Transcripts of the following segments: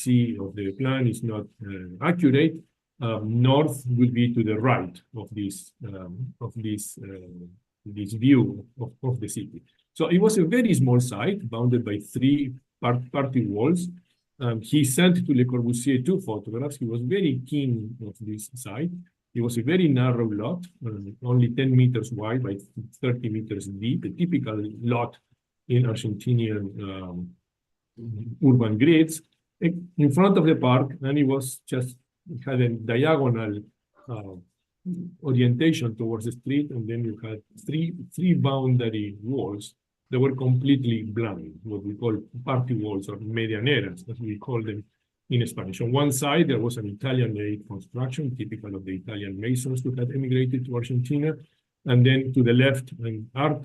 see of the plan is not accurate, north will be to the right of this this view of the city. So it was a very small site bounded by three party walls. He sent to Le Corbusier 2 photographs. He was very keen of this site. It was a very narrow lot, only 10 meters wide by 30 meters deep, a typical lot in Argentinian urban grids. In front of the park, and it was just, it had a diagonal orientation towards the street, and then you had three boundary walls that were completely blank, what we call party walls or medianeras, as we call them in Spanish. On one side, there was an Italian-made construction, typical of the Italian Masons who had emigrated to Argentina. And then to the left, an Art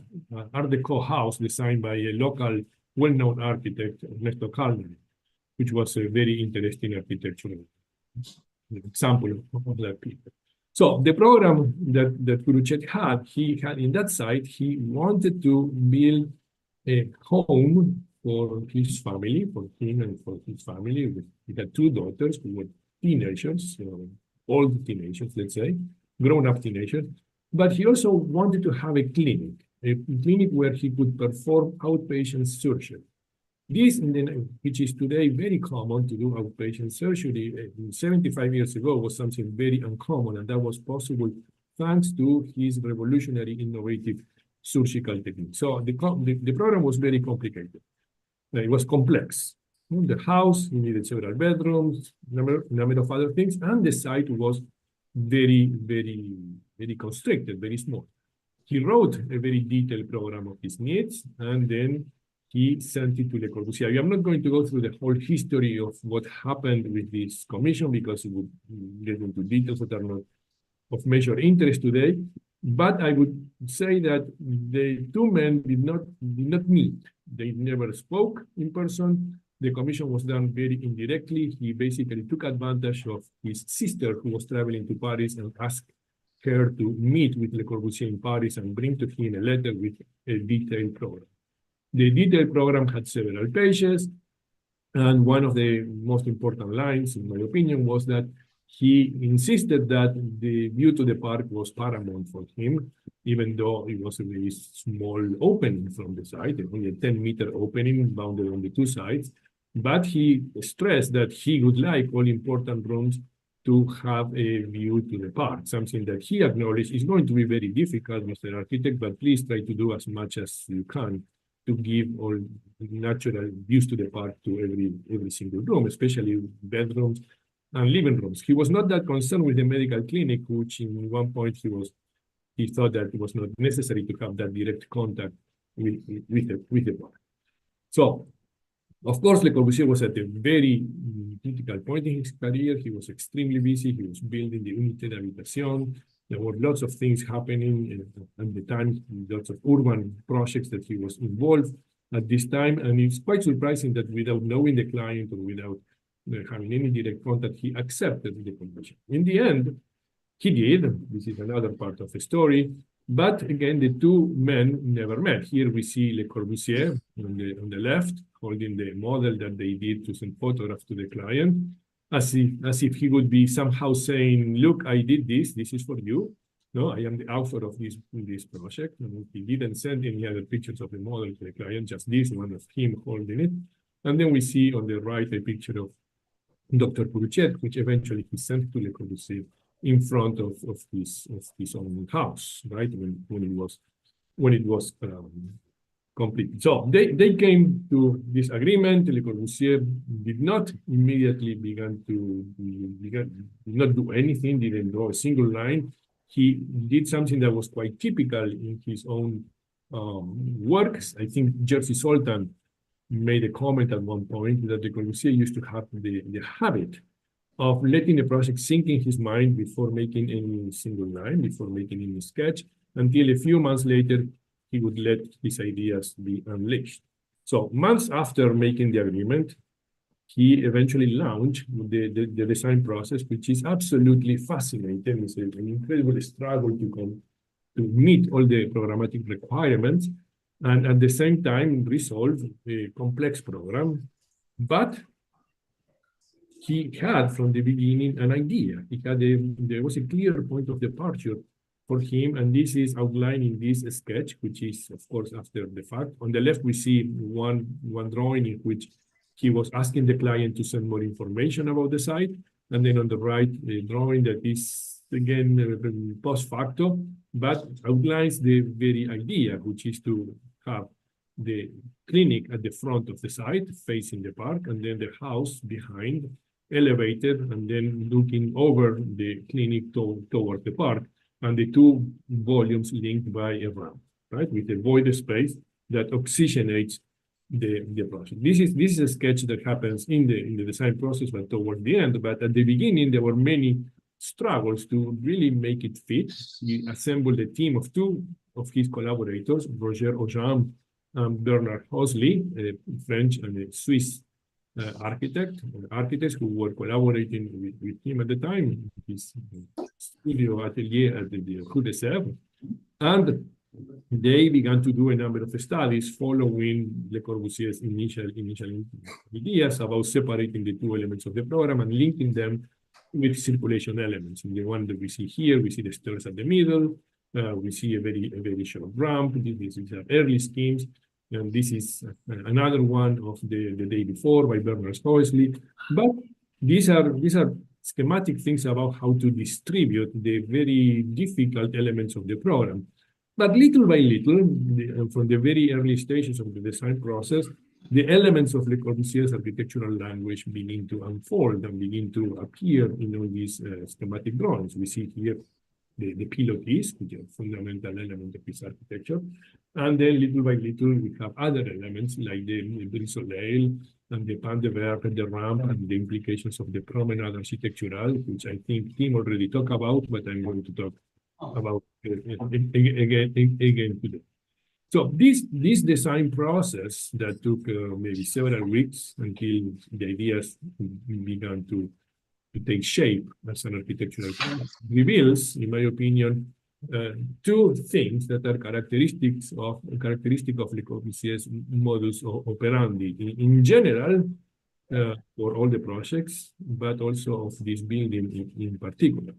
Deco house designed by a local well-known architect, Ernesto Calder, which was a very interesting architectural example of that people. So the program that Curutchet had, he had in that site, he wanted to build a home for his family, for him and for his family. He had two daughters who were teenagers, old teenagers, let's say, grown-up teenagers. But he also wanted to have a clinic where he could perform outpatient surgery. This, which is today very common to do outpatient surgery, 75 years ago was something very uncommon, and that was possible thanks to his revolutionary, innovative surgical technique. So the program was very complicated. It was complex. The house needed several bedrooms, number of other things, and the site was very, very, very constricted, very small. He wrote a very detailed program of his needs, and then he sent it to Le Corbusier. I'm not going to go through the whole history of what happened with this commission because it would get into details that are not of major interest today. But I would say that the two men did not meet. They never spoke in person. The commission was done very indirectly. He basically took advantage of his sister who was traveling to Paris and asked her to meet with Le Corbusier in Paris and bring to him a letter with a detailed program. The detailed program had several pages, and one of the most important lines, in my opinion, was that he insisted that the view to the park was paramount for him, even though it was a very small opening from the site, only a 10-meter opening bounded on the two sides. But he stressed that he would like all important rooms to have a view to the park, something that he acknowledged is going to be very difficult, Mr. Architect, but please try to do as much as you can to give all natural views to the park to every single room, especially bedrooms and living rooms. He was not that concerned with the medical clinic, which in one point he thought that it was not necessary to have that direct contact with the park. So, of course, Le Corbusier was at a very critical point in his career. He was extremely busy. He was building the Unité d'Habitation. There were lots of things happening at the time, lots of urban projects that he was involved at this time. And it's quite surprising that without knowing the client or without having any direct contact, he accepted the commission. In the end, he did. This is another part of the story. But again, the two men never met. Here we see Le Corbusier on the left, holding the model that they did to send photographs to the client, as if he would be somehow saying, look, I did this is for you. No, I am the author of this project. And he didn't send any other pictures of the model to the client, just this one of him holding it. And then we see on the right a picture of Dr. Curutchet, which eventually he sent to Le Corbusier in front of his own house, right? When it was completed. So they came to this agreement. Le Corbusier did not immediately did not do anything, didn't draw a single line. He did something that was quite typical in his own works. I think Jerzy Soltan made a comment at one point that Le Corbusier used to have the habit of letting the project sink in his mind before making any single line, before making any sketch, until a few months later, he would let his ideas be unleashed. So months after making the agreement, he eventually launched the design process, which is absolutely fascinating. It's an incredible struggle to meet all the programmatic requirements, and at the same time resolve a complex program. But he had from the beginning an idea. There was a clear point of departure for him, and this is outlined in this sketch, which is, of course, after the fact. On the left, we see one drawing in which he was asking the client to send more information about the site, and then on the right, a drawing that is, again, post facto, but outlines the very idea, which is to have the clinic at the front of the site, facing the park, and then the house behind, elevated, and then looking over the clinic toward the park, and the two volumes linked by a ramp, right, with a void space that oxygenates the project. This is a sketch that happens in the design process, but toward the end. But at the beginning, there were many struggles to really make it fit. He assembled a team of two of his collaborators, Roger Aujam and Bernard Hosley, a French and a Swiss architects who were collaborating with him at the time, his studio atelier at the Rue de Sèvres. And they began to do a number of studies following Le Corbusier's initial ideas about separating the two elements of the program and linking them with circulation elements. In the one that we see here, we see the stairs at the middle. We see a very short ramp. These are early schemes. And this is another one of the day before by Bernard Hosley. But these are schematic things about how to distribute the very difficult elements of the program. But little by little, from the very early stages of the design process, the elements of Le Corbusier's architectural language begin to unfold and begin to appear in all these schematic drawings. We see here the pilotis, which are a fundamental element of his architecture. And then little by little, we have other elements like the brise-soleil and the pan de verre, the ramp, and the implications of the promenade architectural, which I think Tim already talked about, but I'm going to talk about again today. So this design process that took maybe several weeks until the ideas began to take shape as an architectural process reveals, in my opinion, two things that are characteristic of Le Corbusier's modus operandi in general for all the projects, but also of this building in particular.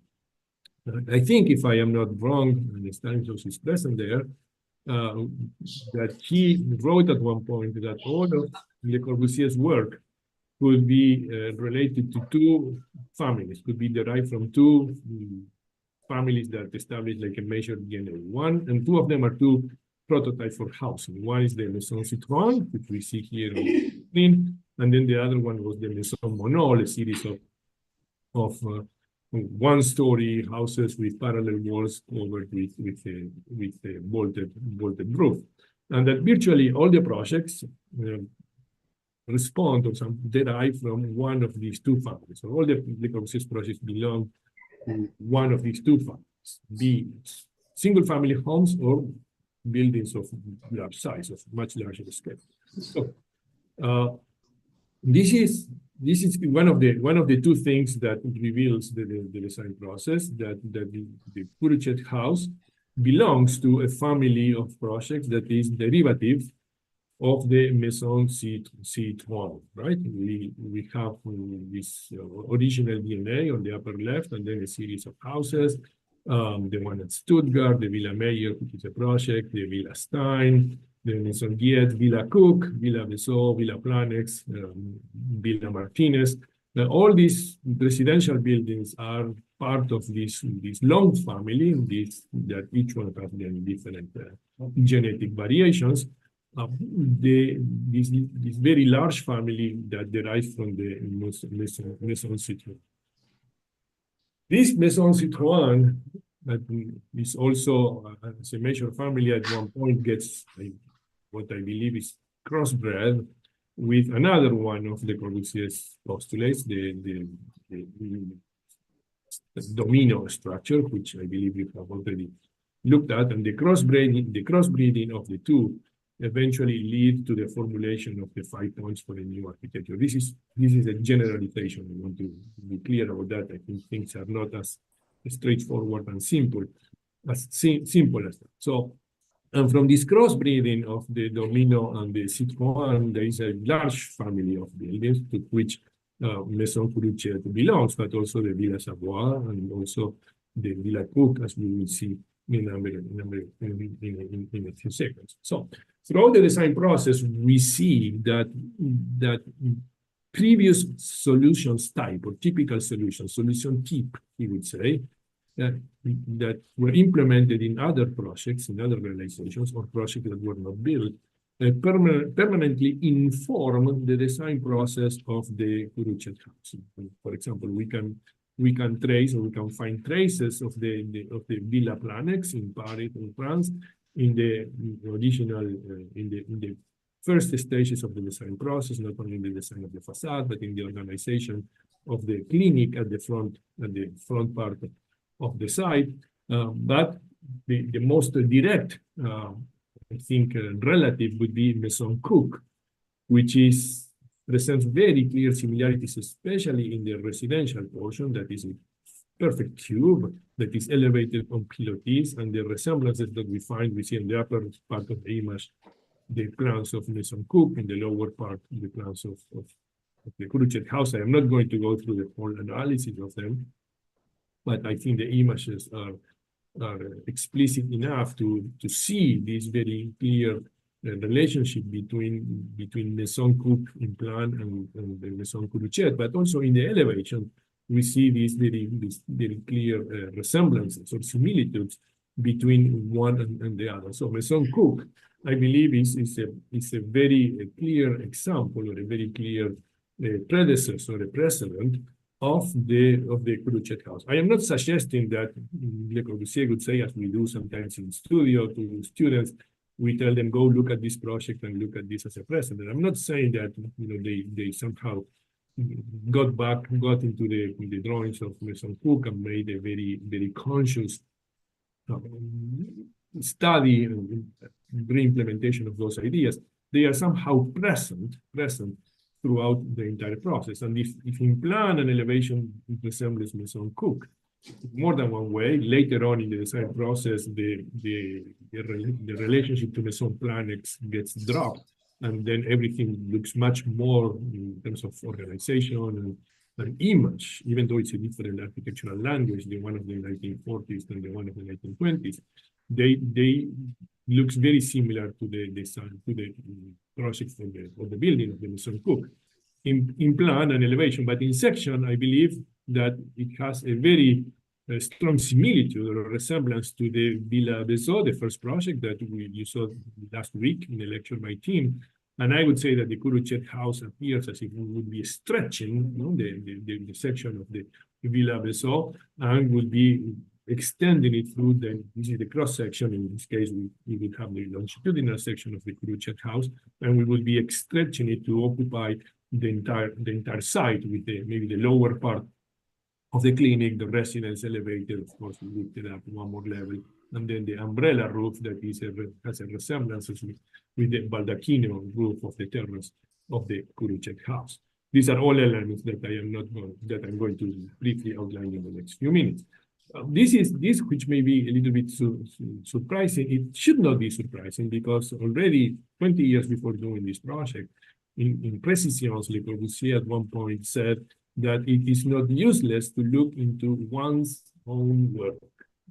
I think, if I am not wrong, and Stanislaus is present there, that he wrote at one point that all of Le Corbusier's work could be related to two families, could be derived from two families that establish like a measured DNA. One, and two of them are two prototypes for housing. One is the Maison Citron, which we see here on the screen, and then the other one was the Maison Monol, a series of one-story houses with parallel walls covered with a bolted roof. And that virtually all the projects respond or derive from one of these two families. So all the Le Corbusier's projects belong to one of these two families, be single-family homes or buildings of large size, of much larger scale. So this is one of the two things that reveals the design process, that the Curutchet house belongs to a family of projects that is derivative of the Maison Citron, right? We have this original DNA on the upper left, and then a series of houses. The one at Stuttgart, the Villa Meyer, which is a project, the Villa Stein, the Maison Guiette, Villa Cook, Villa Besot, Villa Planex, Villa Martinez. All these residential buildings are part of this long family, that each one has different genetic variations. This very large family that derives from the Maison Citron. This Maison Citron, that is also as a major family, at one point gets what I believe is crossbred with another one of Le Corbusier's postulates, the domino structure, which I believe you have already looked at, and the crossbreeding of the two eventually lead to the formulation of the 5 points for a new architecture. This is a generalization. I want to be clear about that. I think things are not as straightforward and simple as that. So, and from this crossbreeding of the domino and the Citron, there is a large family of buildings to which Maison Curutchet belongs, but also the Villa Savoie and also the Villa Cook, as we will see in a few seconds. So throughout the design process, we see that previous solutions type or typical solution type, he would say, that were implemented in other projects, in other realizations, or projects that were not built, permanently inform the design process of the Curutchet house. For example, we can trace, or we can find traces of the Villa Planex in Paris, in France, in the original, in the first stages of the design process, not only in the design of the facade, but in the organization of the clinic at the front part of the site. But the most direct, I think, relative would be Maison Cook, which presents very clear similarities, especially in the residential portion, that is a perfect cube that is elevated on pilotis, and the resemblances that we see in the upper part of the image, the plans of Maison Cook, in the lower part, the plans of the Curutchet house. I am not going to go through the whole analysis of them, but I think the images are explicit enough to see this very clear relationship between Maison Cook in plan and the Maison Curutchet, but also in the elevation, we see these very clear resemblances or similitudes between one and the other. So Maison Cook, I believe, is a very clear example, or a very clear predecessor, or a precedent of the Curutchet house. I am not suggesting that Le Corbusier would say, as we do sometimes in studio to students, we tell them, go look at this project and look at this as a precedent. I'm not saying that they somehow got into the drawings of Maison Cook and made a very conscious study and re-implementation of those ideas. They are somehow present throughout the entire process. And if in plan and elevation it resembles Maison Cook more than one way, later on in the design process, the relationship to Maison Planex gets dropped, and then everything looks much more in terms of organization and image, even though it's a different architectural language, the one of the 1940s and the one of the 1920s. They looks very similar to the design, to the project of the building of the Maison Cook in plan and elevation, but in section, I believe that it has a very strong similitude or resemblance to the Villa Maison, the first project that you saw last week in a lecture by Tim. And I would say that the Curutchet house appears as if we would be stretching the section of the Villa Maison and would be extending it through this is the cross section. In this case, we would have the longitudinal section of the Curutchet house, and we would be stretching it to occupy the entire site with maybe the lower part of the clinic, the residence elevator, of course, we lifted up one more level, and then the umbrella roof that has a resemblance with the baldacchino roof of the terrace of the Curutchet house. These are all elements that I'm going to briefly outline in the next few minutes. This which may be a little bit surprising. It should not be surprising, because already 20 years before doing this project, in Précisions, Le Corbusier at one point said that it is not useless to look into one's own work.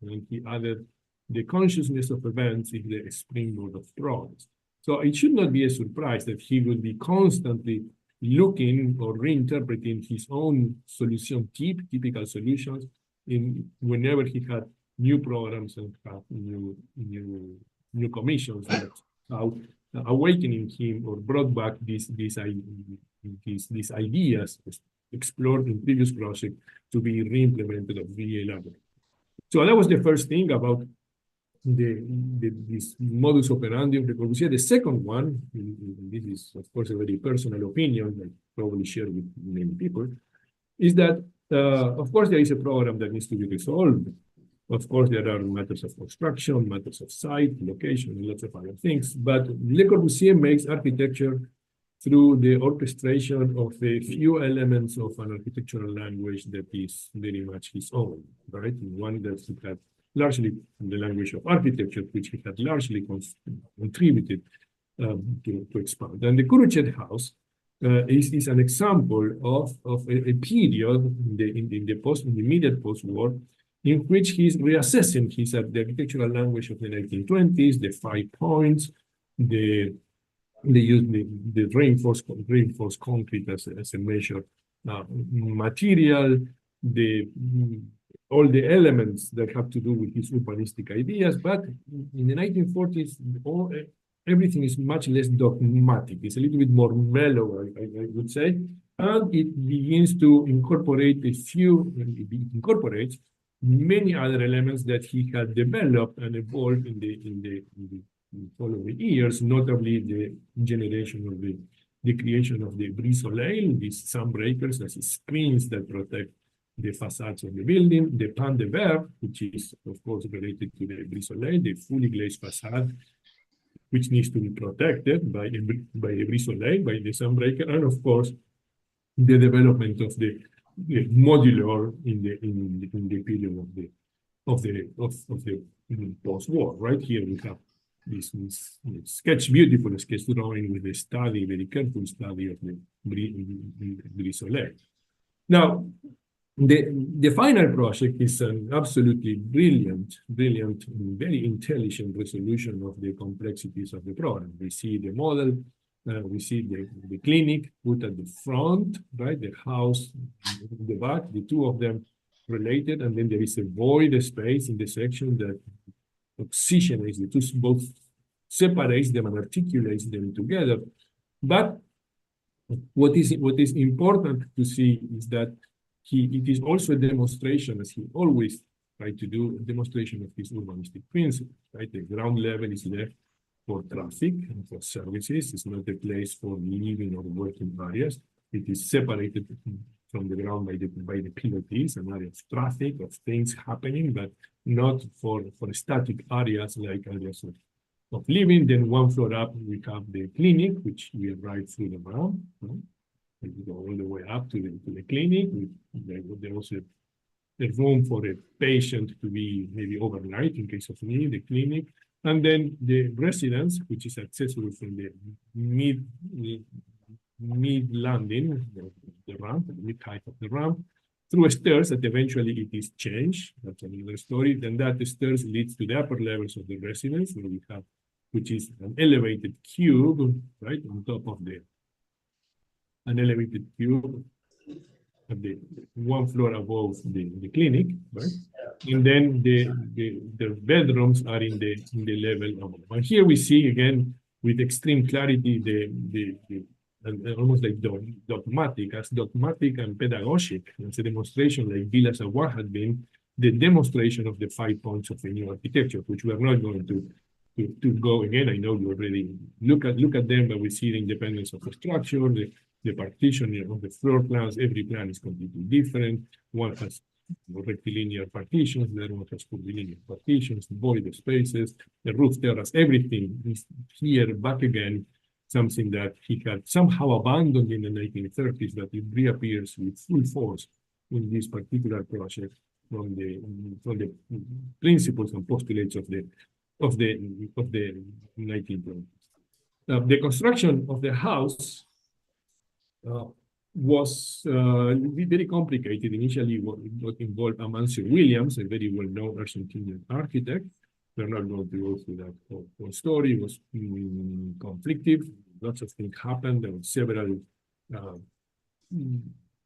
And he added, the consciousness of events is the springboard of progress. So it should not be a surprise that he would be constantly looking or reinterpreting his own solution typical solutions whenever he had new programs and had new commissions that awakening him or brought back these ideas explored in previous projects to be re-implemented or re-elaborated. So that was the first thing about this modus operandi of Le Corbusier. The second one, this is of course a very personal opinion that I probably share with many people, is that of course there is a program that needs to be resolved. Of course there are matters of construction, matters of site, location, and lots of other things, but Le Corbusier makes architecture through the orchestration of a few elements of an architectural language that is very much his own, right? One that he had largely the language of architecture, which he had largely contributed to expand. And the Curutchet house is an example of a period in the immediate post-war in which he's reassessing the architectural language of the 1920s, the 5 points, the reinforced concrete as a measure material, all the elements that have to do with his urbanistic ideas. But in the 1940s, everything is much less dogmatic. It's a little bit more mellow, I would say. And it begins to incorporate it incorporates many other elements that he had developed and evolved in the following years, notably the generation of the creation of the brise-soleil, these sunbreakers as screens that protect the facades of the building, the pan de verre, which is, of course, related to the brise-soleil, the fully glazed facade, which needs to be protected by the brise-soleil, by the sunbreaker, and of course, the development of the Modulor in the period of the post-war. Right here we have this beautiful sketch drawing with a study, very careful study of the brise-soleil. Now, the final project is an absolutely brilliant, very intelligent resolution of the complexities of the problem. We see the model, we see the clinic put at the front, right? The house in the back, the two of them related, and then there is a void space in the section that oxygenates the two, both separates them and articulates them together. But what is important to see is that it is also a demonstration, as he always tried to do, a demonstration of his urbanistic principle, right? The ground level is left for traffic and for services. It's not a place for living or working areas. It is separated from the ground by the pilotis, an area of traffic, of things happening, but not for static areas like areas of living. Then one floor up, we have the clinic, which we arrive through the ground. Right? We go all the way up to the clinic. There was a room for a patient to be maybe overnight in case of need, the clinic. And then the residence, which is accessible from the mid landing, the ramp, the mid height of the ramp, through stairs that eventually it is changed. That's another story. Then that stairs leads to the upper levels of the residence, where we have, which is an elevated cube, right, on top of an elevated cube at the one floor above the clinic, right? And then the bedrooms are in the level above. And here we see again with extreme clarity almost like dogmatic and pedagogic. It's a demonstration like Villa's Award had been the demonstration of the 5 points of a new architecture, which we are not going to go again. I know you already look at them, but we see the independence of the structure, the partitioning of the floor plans. Every plan is completely different. One has rectilinear partitions, the other one has curvilinear partitions, void spaces, the roof terrace, everything is here back again, something that he had somehow abandoned in the 1930s, but it reappears with full force in this particular project from the principles and postulates of the 1920s. The construction of the house was very complicated. Initially, what involved Amancio Williams, a very well-known Argentinian architect. We're not going to go through that whole story. It was conflictive. Lots of things happened. There were several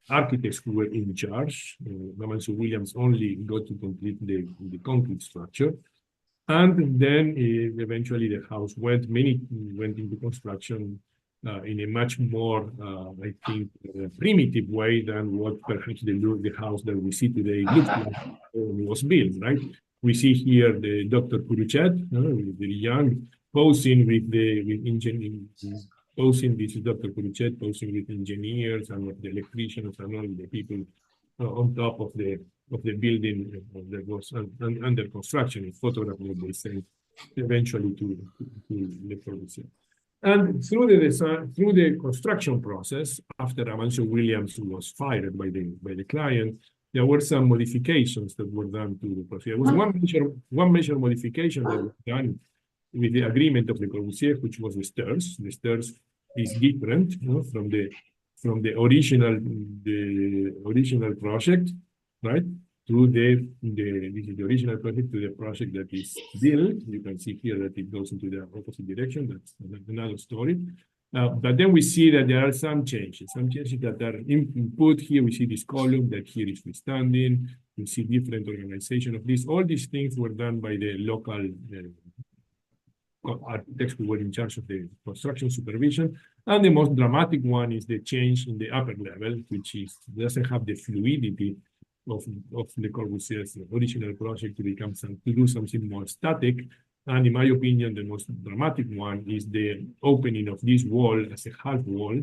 architects who were in charge. Amancio Williams only got to complete the concrete structure. And then eventually the house went into construction in a much more, I think, primitive way than what perhaps the house that we see today looks like when it was built, right? We see here the Dr. Curutchet, very young, posing with engineers, posing, this is Dr. Curutchet, posing with engineers and with the electricians and all the people on top of the building that was under construction. A photograph that they sent eventually to Le Corbusier. And through the construction process, after Amancio Williams was fired by the client, there were some modifications that were done to the process. There was one major modification that was done with the agreement of Le Corbusier, which was the stairs. The stairs is different, you know, from the original project, right? To this is the original project to the project that is built. You can see here that it goes into the opposite direction. That's another story. But then we see that there are some changes that are input here. We see this column that here is freestanding. We see different organization of this. All these things were done by the local architects who were in charge of the construction supervision. And the most dramatic one is the change in the upper level, which doesn't have the fluidity of Le Corbusier's original project to do something more static. And in my opinion, the most dramatic one is the opening of this wall as a half wall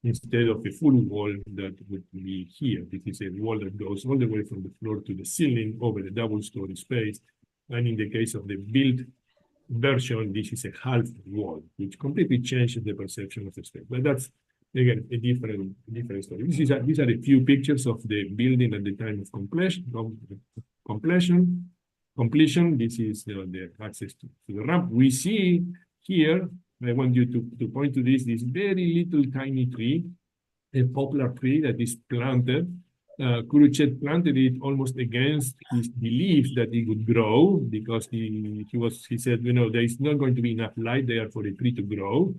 instead of a full wall that would be here. This is a wall that goes all the way from the floor to the ceiling over a double-story space. And in the case of the built version, this is a half wall, which completely changes the perception of the space. But that's, again, a different story. These are a few pictures of the building at the time of completion. This is the access to the ramp. We see here, I want you to point to this very little tiny tree, a poplar tree that is planted. Curutchet planted it almost against his belief that it would grow, because he said, you know, there is not going to be enough light there for a tree to grow.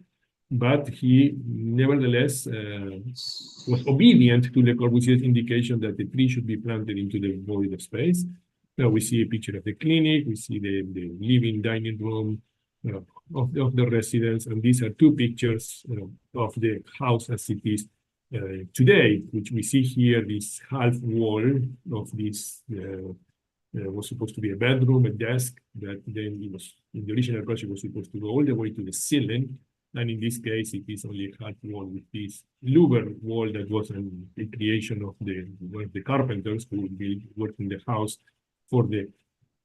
But he nevertheless was obedient to Le Corbusier's indication that the tree should be planted into the void of space. Now we see a picture of the clinic, we see the living dining room of the residence, and these are two pictures of the house as it is today, which we see here, this half wall of this was supposed to be a bedroom, a desk, that then it was, in the original project, was supposed to go all the way to the ceiling. And in this case, it is only a half wall with this louver wall that was a creation of one of the carpenters who would be working the house for the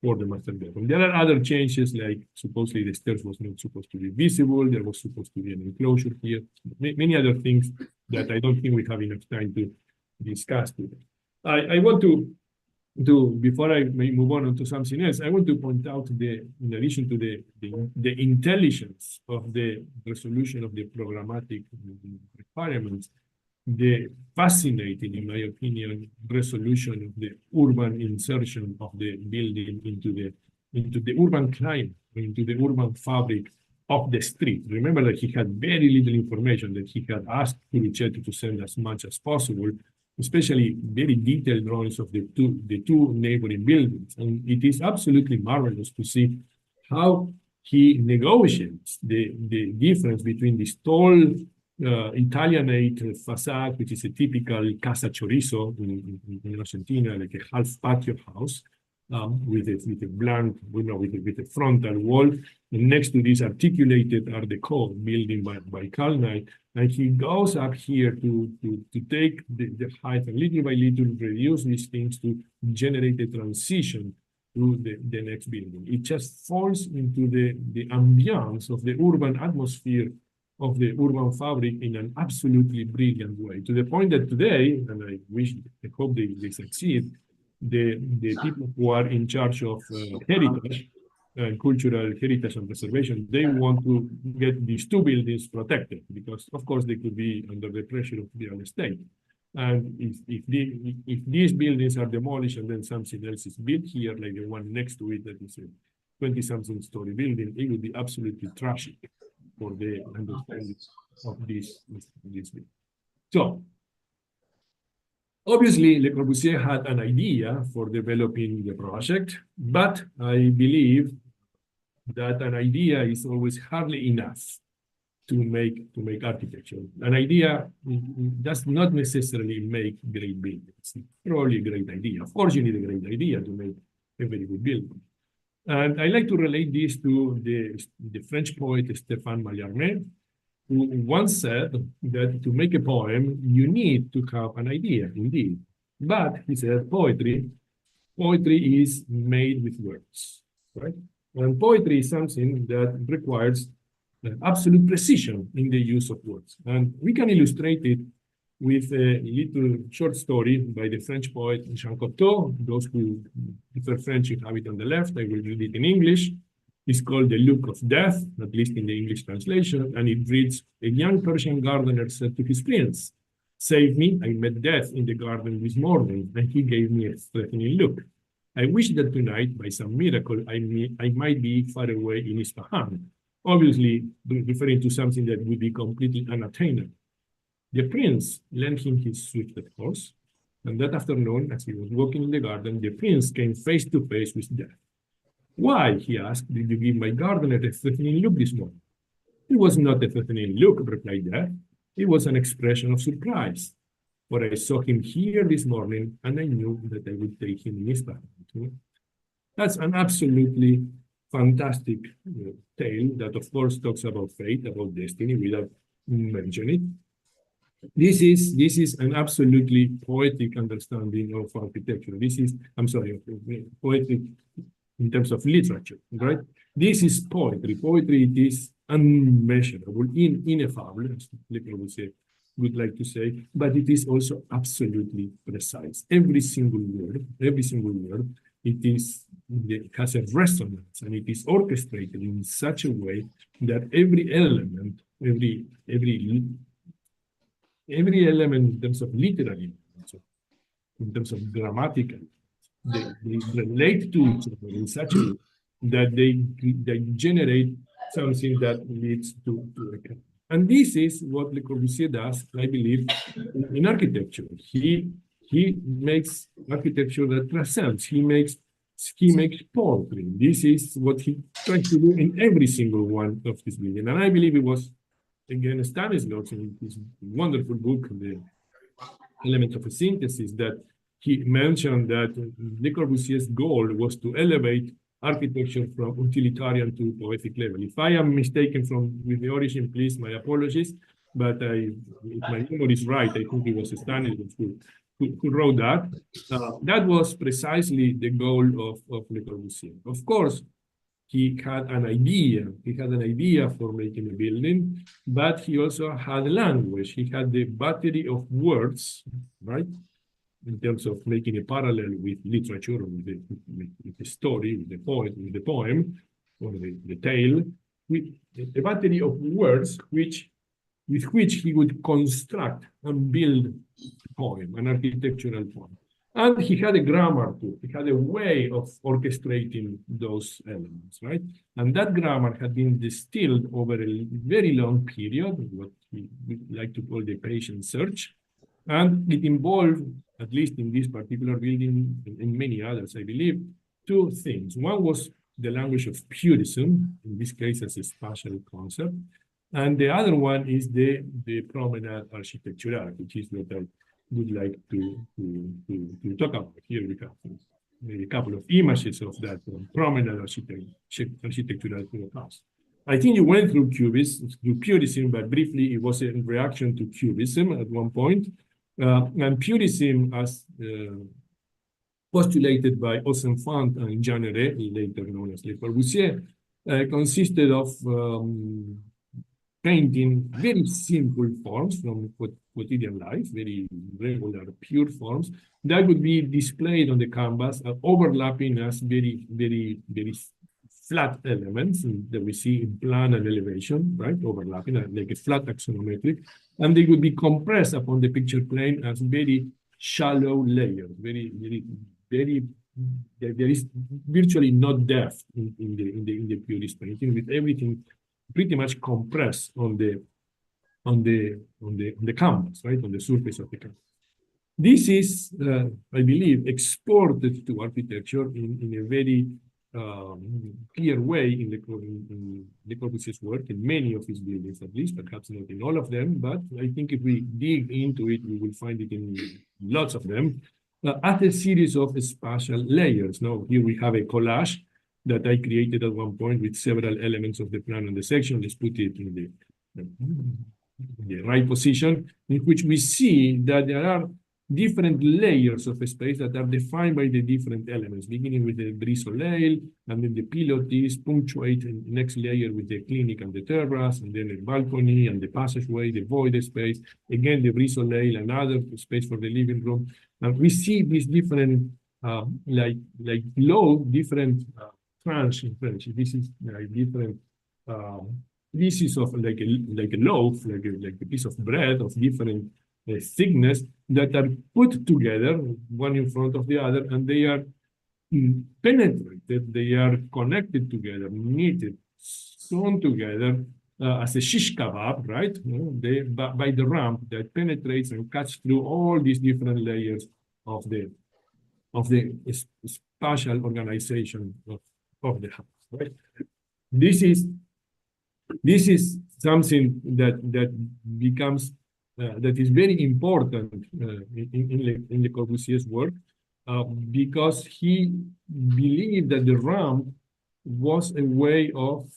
master bedroom. There are other changes, like supposedly the stairs was not supposed to be visible. There was supposed to be an enclosure here. Many other things that I don't think we have enough time to discuss today. I want to before I may move on to something else, I want to point out in addition to the intelligence of the resolution of the programmatic requirements, the fascinating, in my opinion, resolution of the urban insertion of the building into the urban climate, into the urban fabric of the street. Remember that he had very little information, that he had asked Curutchet to send as much as possible, especially very detailed drawings of the two neighboring buildings. And it is absolutely marvelous to see how he negotiates the difference between this tall Italianate facade, which is a typical casa chorizo in Argentina, like a half patio house, with a blank, with a frontal wall. And next to this articulated Art Deco building by Kalnight. And he goes up here to take the height and little by little reduce these things to generate a transition to the next building. It just falls into the ambiance of the urban atmosphere of the urban fabric in an absolutely brilliant way, to the point that today, and I hope they succeed, the people who are in charge of heritage, cultural heritage and preservation, they want to get these two buildings protected, because of course they could be under the pressure of real estate. And if these buildings are demolished and then something else is built here, like the one next to it that is a 20-something story building, it would be absolutely tragic for the understanding of this building. So, obviously, Le Corbusier had an idea for developing the project, but I believe that an idea is always hardly enough to make architecture. An idea does not necessarily make great buildings. It's probably a great idea. Of course, you need a great idea to make a very good building. And I like to relate this to the French poet Stéphane Mallarmé, who once said that to make a poem, you need to have an idea, indeed. But he said poetry is made with words, right? And poetry is something that requires absolute precision in the use of words. And we can illustrate it with a little short story by the French poet Jean Cocteau. Those who prefer French, you have it on the left. I will read it in English. It's called The Look of Death, at least in the English translation, and it reads, a young Persian gardener said to his prince, save me, I met death in the garden this morning, and he gave me a threatening look. I wish that tonight, by some miracle, I might be far away in Isfahan, obviously referring to something that would be completely unattainable. The prince lent him his swiftest horse, and that afternoon, as he was walking in the garden, the prince came face to face with death. Why, he asked, did you give my gardener a threatening look this morning? It was not a threatening look, replied Death. It was an expression of surprise. For I saw him here this morning, and I knew that I would take him in Isfahan. That's an absolutely fantastic tale that, of course, talks about fate, about destiny, without mentioning it. This is an absolutely poetic understanding of architecture. Poetic in terms of literature, right? This is poetry. Poetry, it is unmeasurable, ineffable, as Le Corbusier would like to say, but it is also absolutely precise. Every single word, it has a resonance, and it is orchestrated in such a way that every element, every element in terms of literary, in terms of grammatical, they relate to each other in such a way that they generate something that leads to a kind. And this is what Le Corbusier does, I believe, in architecture. He makes architecture that transcends. He makes poetry. This is what he tries to do in every single one of his buildings. And I believe it was, again, Stanislaus in his wonderful book, The Element of a Synthesis, that he mentioned that Le Corbusier's goal was to elevate architecture from utilitarian to poetic level. If I am mistaken with the origin, please, my apologies, but if my memory is right, I think it was Stanislaus who wrote that. That was precisely the goal of Le Corbusier. Of course, he had an idea for making a building, but he also had language. He had the battery of words, right? In terms of making a parallel with literature, with the story, with the poet, with the poem, or the tale, with a battery of words with which he would construct and build a poem, an architectural poem. And he had a grammar too. He had a way of orchestrating those elements, right? And that grammar had been distilled over a very long period, what we like to call the patient search. And it involved, at least in this particular building, and in many others, I believe, two things. One was the language of purism, in this case as a spatial concept. And the other one is the promenade architectural, which is what I would like to talk about. Here we have maybe a couple of images of that promenade architectural to the past. I think you went through purism, but briefly it was in reaction to cubism at one point. And purism, as postulated by Osenfant and Jeanneret, later known as Le Corbusier, consisted of painting very simple forms from quotidian life, very regular, pure forms, that would be displayed on the canvas, overlapping as very, very, very flat elements that we see in plan and elevation, right? Overlapping, like a flat axonometric. And they would be compressed upon the picture plane as very shallow layers, there is virtually no depth in the purist painting, with everything pretty much compressed on the canvas, right? On the surface of the canvas. This is, I believe, exported to architecture in a very clear way in Le Corbusier's work, in many of his buildings at least, perhaps not in all of them, but I think if we dig into it, we will find it in lots of them, as a series of spatial layers. Now, here we have a collage that I created at one point with several elements of the plan and the section. Let's put it in the right position, in which we see that there are different layers of a space that are defined by the different elements, beginning with the brise-soleil, and then the pilotis, punctuate the next layer with the clinic and the terrace, and then the balcony and the passageway, the void space, again the brise-soleil, another space for the living room. And we see these different, different tranche in French. This is like different pieces of like a loaf, like a piece of bread of different thickness that are put together, one in front of the other, and they are penetrated, they are connected together, knitted, sewn together as a shish kebab, right? By the ramp that penetrates and cuts through all these different layers of the spatial organization of the house, right? This is something that becomes that is very important in Le Corbusier's work, because he believed that the ramp was a way of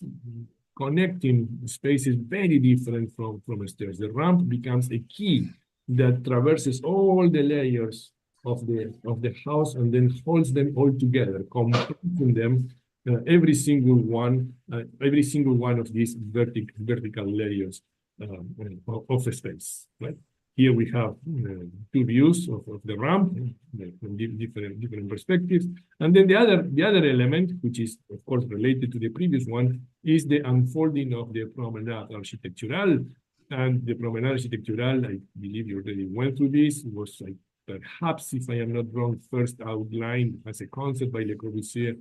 connecting spaces very different from stairs. The ramp becomes a key that traverses all the layers of the house and then holds them all together, completing them, every single one of these vertical layers of the space, right? Here we have two views of the ramp from different perspectives. And then the other element, which is of course related to the previous one, is the unfolding of the promenade architectural. And the promenade architectural, I believe you already went through this, was like perhaps, if I am not wrong, first outlined as a concept by Le Corbusier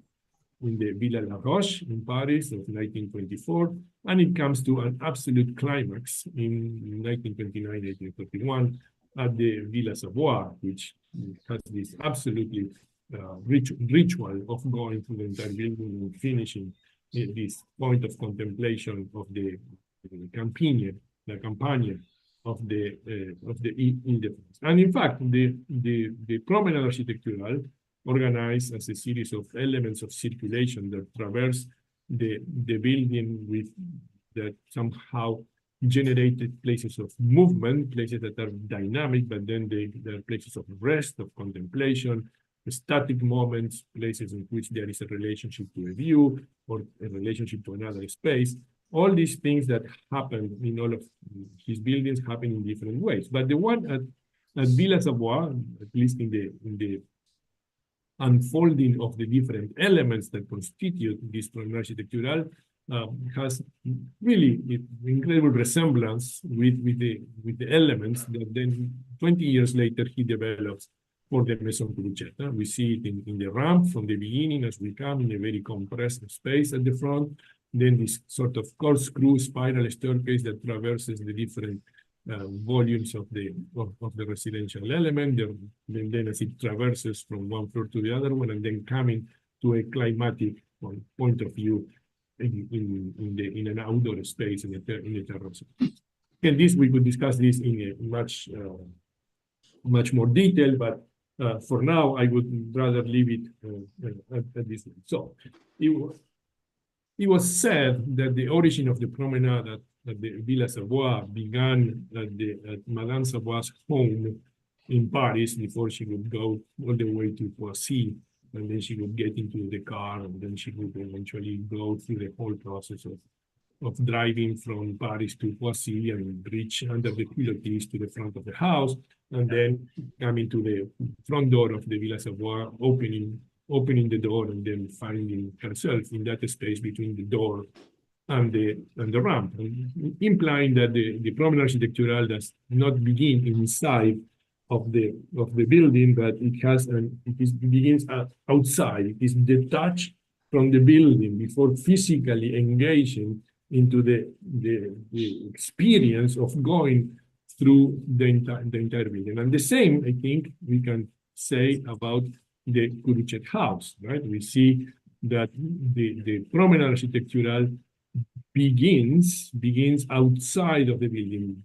in the Villa La Roche in Paris of 1924, and it comes to an absolute climax in 1929-1931 at the Villa Savoie, which has this absolutely ritual of going through the entire building and finishing this point of contemplation of the Campagna of the Ile-de-France. And in fact, the promenade architectural organized as a series of elements of circulation that traverse the building with that somehow generated places of movement, places that are dynamic, but then they are places of rest, of contemplation, static moments, places in which there is a relationship to a view or a relationship to another space. All these things that happen in all of his buildings happen in different ways. But the one at Villa Savoie, at least in the unfolding of the different elements that constitute this promenade architectural, has really incredible resemblance with the elements that then 20 years later he develops for the Maison Curutchet. We see it in the ramp from the beginning as we come in a very compressed space at the front, then this sort of corkscrew spiral staircase that traverses the different volumes of the residential element, then as it traverses from one floor to the other one, and then coming to a climatic point of view in an outdoor space in the terrace. And this we could discuss this in a much more detail, but for now I would rather leave it at this. So it was said that the origin of the promenade at the Villa Savoie began at Madame Savoie's home in Paris before she would go all the way to Poissy, and then she would get into the car, and then she would eventually go through the whole process of driving from Paris to Poissy and reach under the pilotis to the front of the house, and then coming to the front door of the Villa Savoie, opening the door and then finding herself in that space between the door and the ramp, implying that the promenade architectural does not begin inside of the building, but it begins outside. It is detached from the building before physically engaging into the experience of going through the entire building. And the same, I think, we can say about the Curutchet house, right? We see that the promenade architectural begins outside of the building,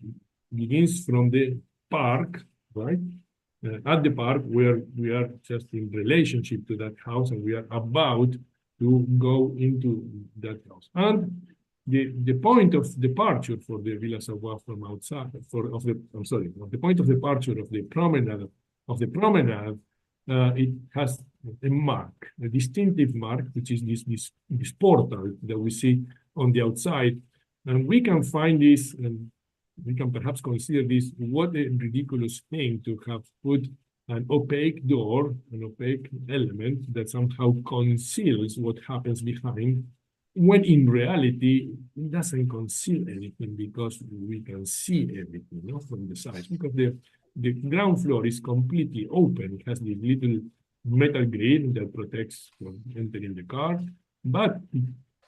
begins from the park, right? At the park, where we are just in relationship to that house, and we are about to go into that house. And the point of departure for the Villa Savoie from outside, the point of departure of the promenade, it has a mark, a distinctive mark, which is this portal that we see on the outside. And we can find this, and we can perhaps consider this, what a ridiculous thing to have put an opaque door, an opaque element that somehow conceals what happens behind, when in reality, it doesn't conceal anything because we can see everything, you know, from the sides, because the ground floor is completely open. It has this little metal grid that protects from entering the car, but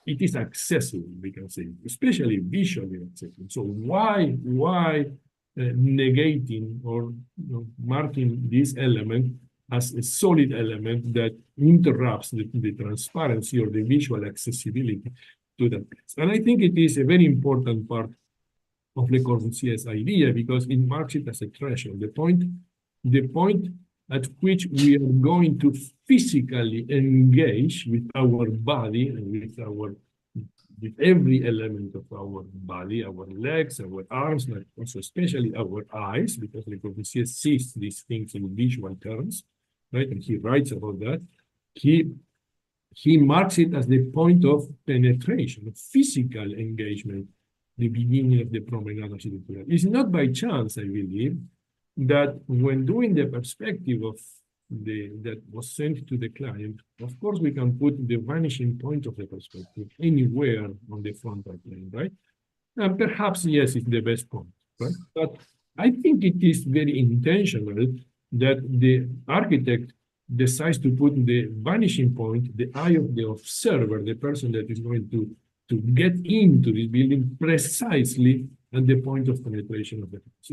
it is accessible, we can say, especially visually accessible. So why negating or marking this element as a solid element that interrupts the transparency or the visual accessibility to that place? And I think it is a very important part of Le Corbusier's idea because it marks it as a threshold, the point at which we are going to physically engage with our body and with every element of our body, our legs, our arms, but also especially our eyes, because Le Corbusier sees these things in visual terms, right? And he writes about that. He marks it as the point of penetration, of physical engagement, the beginning of the promenade architecture. It's not by chance, I believe, that when doing the perspective of that was sent to the client, of course, we can put the vanishing point of the perspective anywhere on the frontal plane, right? And perhaps, yes, it's the best point, right? But I think it is very intentional that the architect decides to put the vanishing point, the eye of the observer, the person that is going to get into this building precisely at the point of penetration of the house.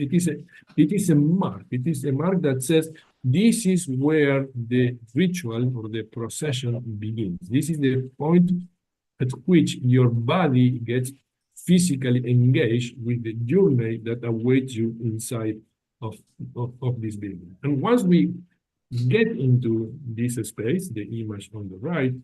It is a mark. It is a mark that says this is where the ritual or the procession begins. This is the point at which your body gets physically engaged with the journey that awaits you inside of this building. And once we get into this space, the image on the right,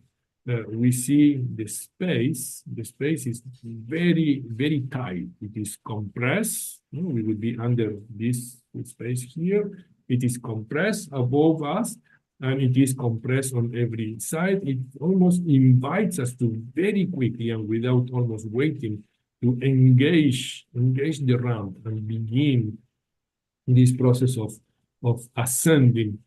we see the space. The space is very, very tight. It is compressed. We would be under this space here. It is compressed above us, and it is compressed on every side. It almost invites us to very quickly and without almost waiting to engage the ramp and begin this process of ascending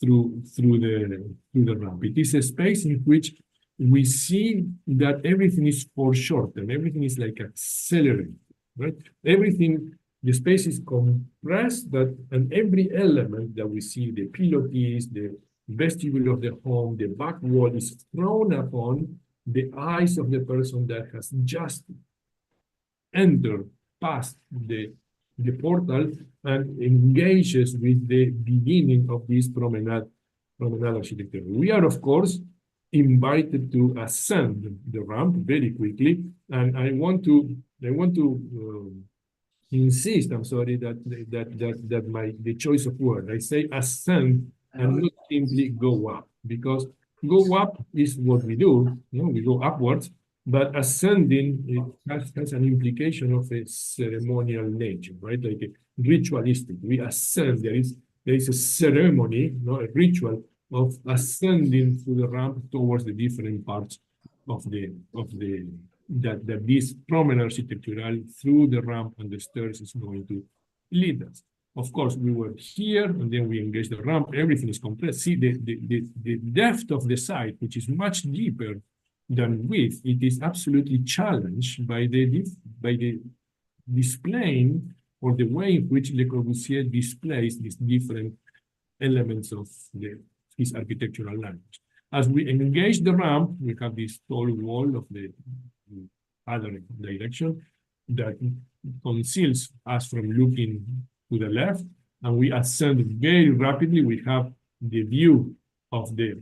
through the ramp. It is a space in which we see that everything is foreshortened, everything is like accelerated, right? The space is compressed, and every element that we see, the pilotis, the vestibule of the home, the back wall is thrown upon the eyes of the person that has just entered past the portal and engages with the beginning of this promenade architecture. We are, of course, invited to ascend the ramp very quickly, and I want to insist. I'm sorry that the choice of word. I say ascend and not simply go up, because go up is what we do. We go upwards. But ascending has an implication of a ceremonial nature, right? Like a ritualistic. We ascend. There is a ceremony, a ritual of ascending through the ramp towards the different parts of that this promenade architectural through the ramp and the stairs is going to lead us. Of course, we were here, and then we engage the ramp. Everything is compressed. See the depth of the site, which is much deeper than width. It is absolutely challenged by the displaying or the way in which Le Corbusier displays these different elements of his architectural language. As we engage the ramp, we have this tall wall of the other direction that conceals us from looking to the left, and we ascend very rapidly. We have the view of the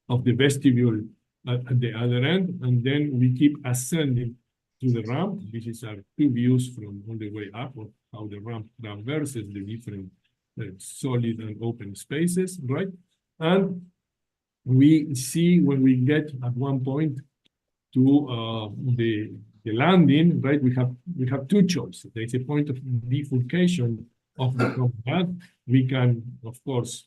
vestibule at the other end, and then we keep ascending to the ramp. This is our two views from all the way up of how the ramp traverses the different solid and open spaces, right? And we see when we get at one point to the landing, right? We have two choices. There is a point of bifurcation of the promenade. We can, of course,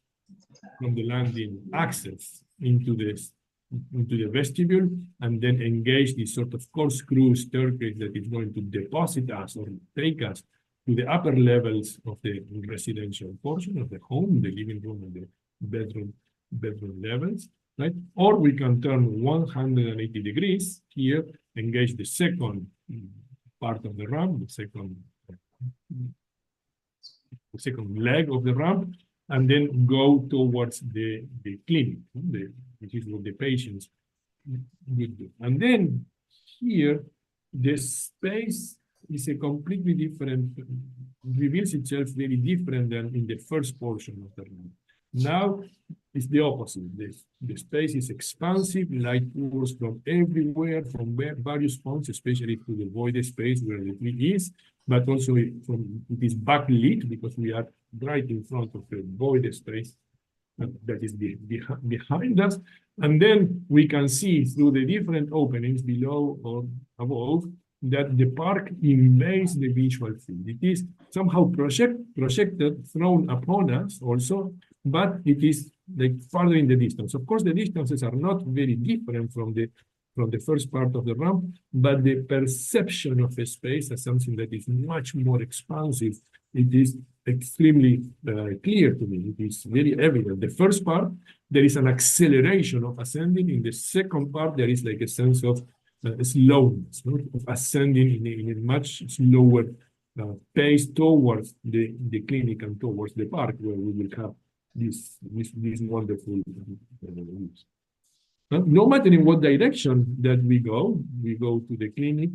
from the landing, access into the vestibule, and then engage this sort of corkscrew staircase that is going to deposit us or take us to the upper levels of the residential portion of the home, the living room and the bedroom levels, right? Or we can turn 180 degrees here, engage the second part of the ramp, the second leg of the ramp, and then go towards the clinic, which is what the patients would do. And then here, the space is a completely different, reveals itself very different than in the first portion of the ramp. Now, it's the opposite. The space is expansive, light pours from everywhere, from various points, especially to the void space where the tree is, but also it is backlit because we are right in front of the void space that is behind us. And then we can see through the different openings below or above that the park invades the visual field. It is somehow projected, thrown upon us also, but it is like farther in the distance. Of course, the distances are not very different from the first part of the ramp, but the perception of a space as something that is much more expansive, it is extremely clear to me. It is very evident. The first part, there is an acceleration of ascending. In the second part, there is like a sense of slowness, of ascending in a much slower pace towards the clinic and towards the park, where we will have this wonderful views. No matter in what direction that we go to the clinic,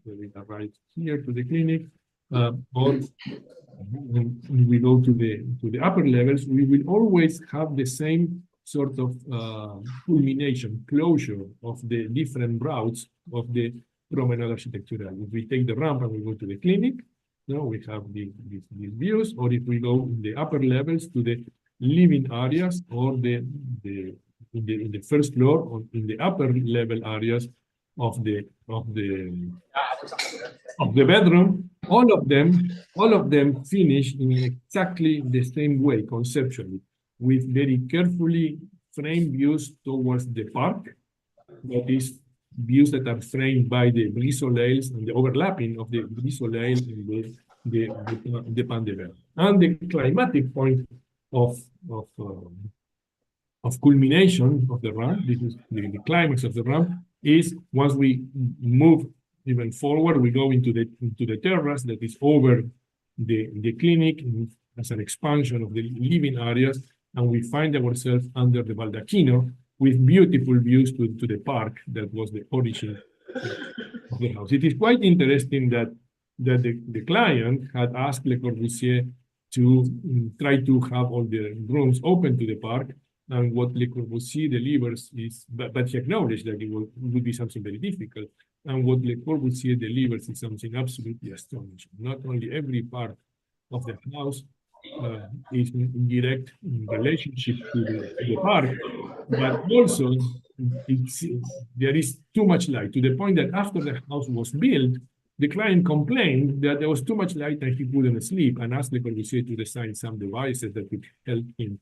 we arrive here to the clinic, or we go to the upper levels, we will always have the same sort of culmination, closure of the different routes of the promenade architectural. If we take the ramp and we go to the clinic, we have these views, or if we go in the upper levels to the living areas, or in the first floor, or in the upper level areas of the bedroom, all of them finish in exactly the same way conceptually, with very carefully framed views towards the park, that is, views that are framed by the brise-soleils and the overlapping of the brise-soleil and the pan de verre. And the climatic point of culmination of the ramp, this is the climax of the ramp, is once we move even forward, we go into the terrace that is over the clinic as an expansion of the living areas, and we find ourselves under the baldacchino with beautiful views to the park that was the origin of the house. It is quite interesting that the client had asked Le Corbusier to try to have all the rooms open to the park, and what Le Corbusier delivers is, but he acknowledged that it would be something very difficult, and what Le Corbusier delivers is something absolutely astonishing. Not only every part of the house is in direct relationship to the park, but also there is too much light, to the point that after the house was built, the client complained that there was too much light and he couldn't sleep, and asked Le Corbusier to design some devices that could help him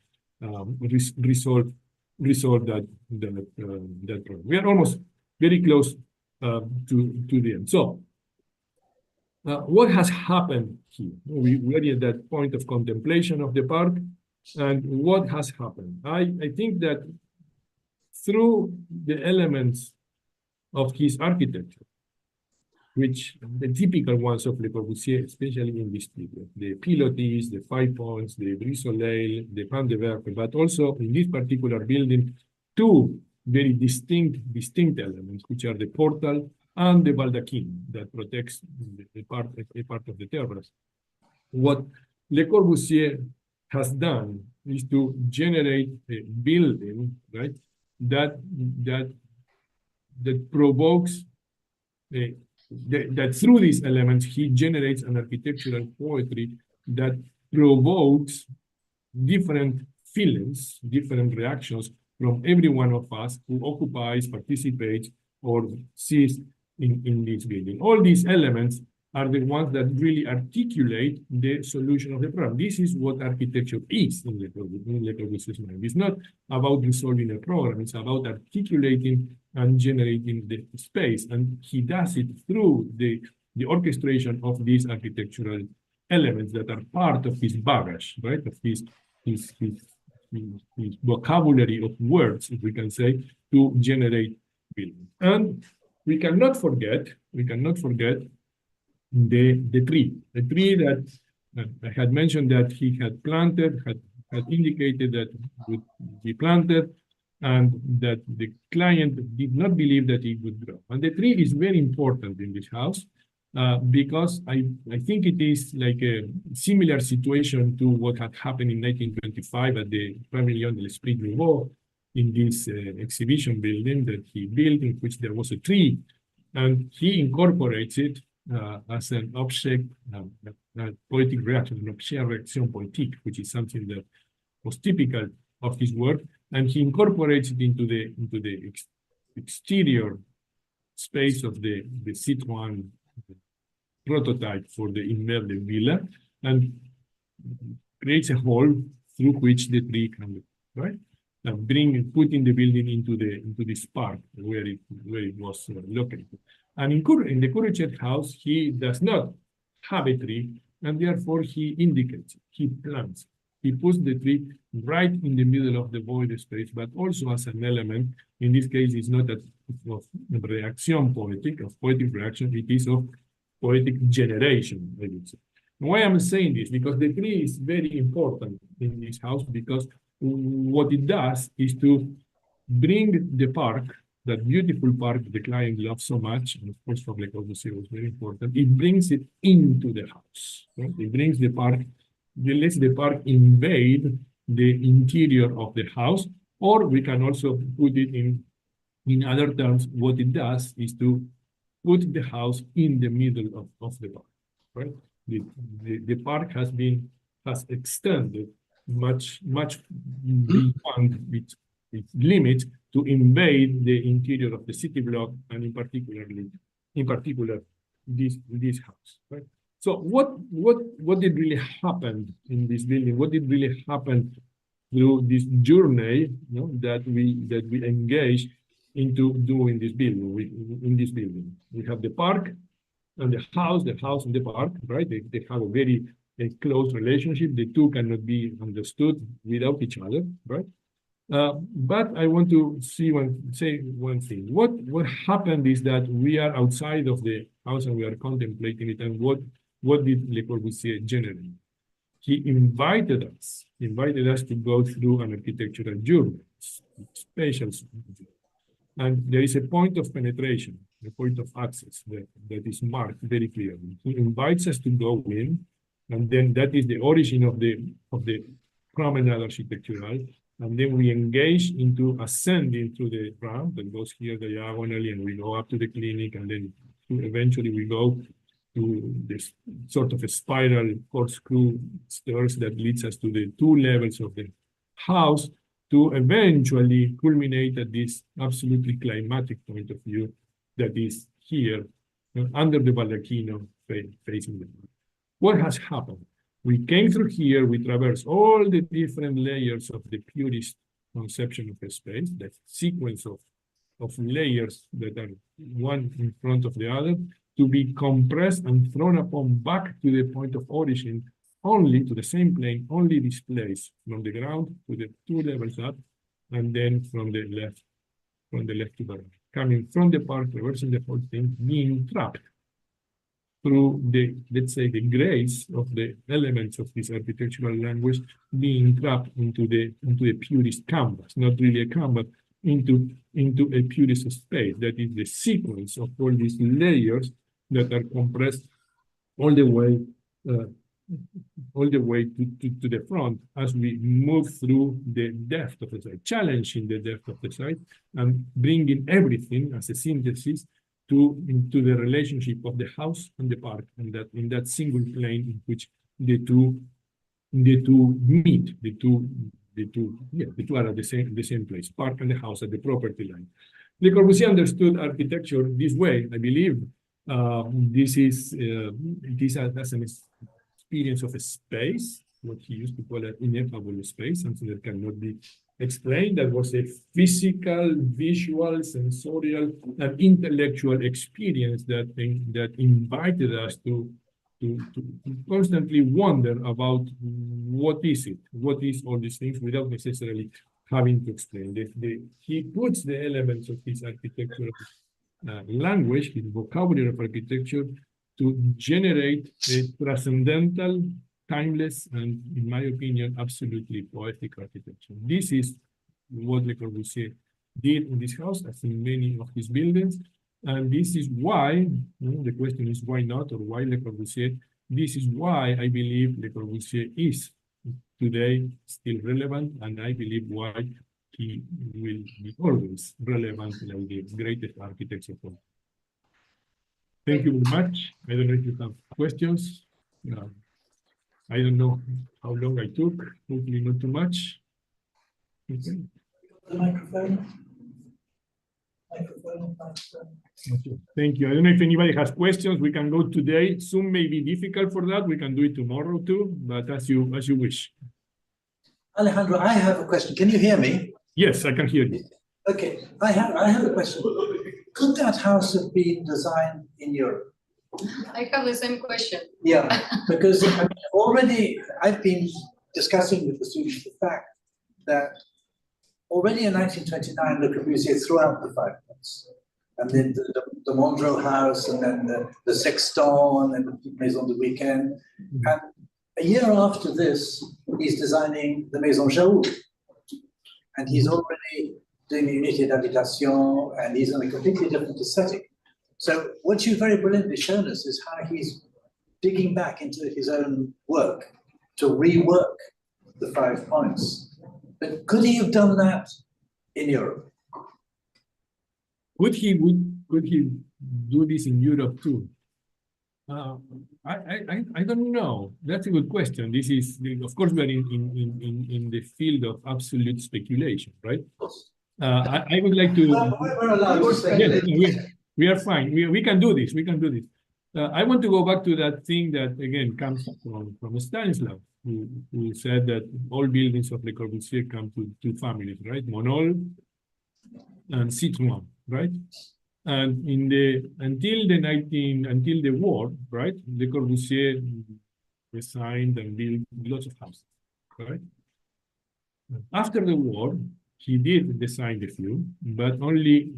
resolve that problem. We are almost very close to the end. So, what has happened here? We are at that point of contemplation of the park, and what has happened? I think that through the elements of his architecture, which the typical ones of Le Corbusier, especially in this period, the pilotis, the 5 points, the brise-soleil, the pan de verre, but also in this particular building, two very distinct elements, which are the portal and the baldachin that protects a part of the terrace. What Le Corbusier has done is to generate a building, right, that provokes that through these elements, he generates an architectural poetry that provokes different feelings, different reactions from every one of us who occupies, participates, or sees in this building. All these elements are the ones that really articulate the solution of the problem. This is what architecture is in Le Corbusier's mind. It's not about resolving a problem, it's about articulating and generating the space. And he does it through the orchestration of these architectural elements that are part of his baggage, right? Of his vocabulary of words, if we can say, to generate building. And we cannot forget the tree that I had mentioned that he had planted, had indicated that would be planted, and that the client did not believe that it would grow. And the tree is very important in this house because I think it is like a similar situation to what had happened in 1925 at the Pavillon de l'Esprit Nouveau, in this exhibition building that he built, in which there was a tree, and he incorporates it as an object, a poetic reaction, an objet réaction poétique, which is something that was typical of his work, and he incorporates it into the exterior space of the Citroën prototype for the Inverde villa, and creates a hole through which the tree can look, right? And putting the building into this park where it was located. And in the Curutchet house, he does not have a tree, and therefore he indicates it, he plants it. He puts the tree right in the middle of the void space, but also as an element. In this case, it's not of reaction poetic, of poetic reaction, it is of poetic generation, I would say. Why I'm saying this? Because the tree is very important in this house, because what it does is to bring the park, that beautiful park the client loves so much, and of course for Le Corbusier was very important, it brings it into the house. Right? It brings the park, it lets the park invade the interior of the house, or we can also put it in other terms, what it does is to put the house in the middle of the park, right? The park has extended much beyond its limits to invade the interior of the city block, and in particular this house, right? So what did really happen in this building? What did really happen through this journey, that we engaged into doing this building? In this building, we have the park and the house and the park, right? They have a very close relationship. The two cannot be understood without each other, right? But I want to say one thing. What happened is that we are outside of the house and we are contemplating it. And what did Le Corbusier generate? He invited us to go through an architectural journey, spatial. And there is a point of penetration, a point of access that is marked very clearly. He invites us to go in, and then that is the origin of the promenade architectural. And then we engage into ascending through the ramp that goes here diagonally, and we go up to the clinic, and then eventually we go to this sort of a spiral corkscrew stairs that leads us to the two levels of the house, to eventually culminate at this absolutely climatic point of view that is here, under the baldacchino facing the park. What has happened? We came through here, we traversed all the different layers of the purist conception of a space, that sequence of layers that are one in front of the other, to be compressed and thrown upon back to the point of origin, only to the same plane, only displaced from the ground to the two levels up, and then from the left to the right, coming from the park, traversing the whole thing, being trapped through the, let's say, the grace of the elements of this architectural language, being trapped into a purist canvas, not really a canvas, into a purist space. That is the sequence of all these layers that are compressed all the way to the front as we move through the depth of the site, challenging the depth of the site, and bringing everything as a synthesis into the relationship of the house and the park, and that in that single plane in which the two meet, the two are at the same place, park and the house at the property line. Le Corbusier understood architecture this way, I believe. This is as an experience of a space, what he used to call an ineffable space, something that cannot be explained. That was a physical, visual, sensorial, and intellectual experience that invited us to constantly wonder about what is it, what is all these things, without necessarily having to explain. He puts the elements of his architectural language, his vocabulary of architecture, to generate a transcendental, timeless, and, in my opinion, absolutely poetic architecture. This is what Le Corbusier did in this house, as in many of his buildings. And this is why, the question is why not, or why Le Corbusier? This is why I believe Le Corbusier is today still relevant, and I believe why he will be always relevant, like the greatest architects of all. Thank you very much. I don't know if you have questions. I don't know how long I took. Hopefully not too much. Okay. The microphone. Thank you. I don't know if anybody has questions. We can go today. Zoom may be difficult for that. We can do it tomorrow too, but as you wish. Alejandro, I have a question. Can you hear me? Yes, I can hear you. Okay, I have a question. Could that house have been designed in Europe? I have the same question. Yeah, because already I've been discussing with the students the fact that already in 1929, Le Corbusier threw out the 5 points. And then the Modulor house, and then the Sexton, and the Maison du Weekend. And a year after this, he's designing the Maison Jaoul. And he's already doing the Unité d'Habitation, and he's in a completely different aesthetic. So what you've very brilliantly shown us is how he's digging back into his own work to rework the 5 points. But could he have done that in Europe? Could he do this in Europe too? I don't know. That's a good question. This is, of course, we're in the field of absolute speculation, right? I would like to. We're allowed to speculate. Yes, we are fine. We can do this. We can do this. I want to go back to that thing that again comes from Stanislaus, who said that all buildings of Le Corbusier come to 2 families, right? Monol and Citroën, right? And until the war, right? Le Corbusier designed and built lots of houses, right? After the war, he did design a few, but only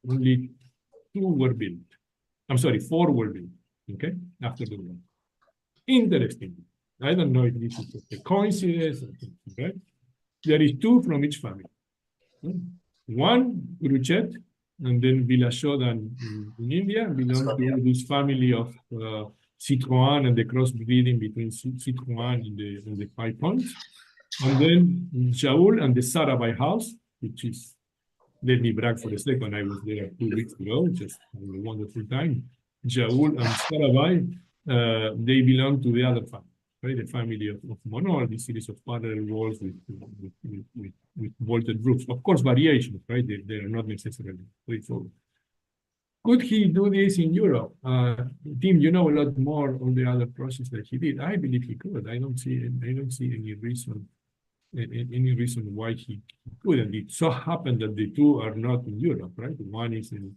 2 were built. I'm sorry, 4 were built. Okay, after the war. Interesting. I don't know if this is a coincidence or something, right? There is 2 from each family. One, Curutchet, and then Villachodan in India, belong to this family of Citroën and the crossbreeding between Citroën and the 5 points. And then Jaoul and the Sarabai house, which is, let me brag for a second, I was there 2 weeks ago, just a wonderful time. Jaoul and Sarabai, they belong to the other family, right? The family of Monol, this series of parallel walls with vaulted roofs. Of course, variations, right? They are not necessarily straightforward. Could he do this in Europe? Tim, you know a lot more on the other process that he did. I believe he could. I don't see any reason why he couldn't. It so happened that the 2 are not in Europe, right? One is in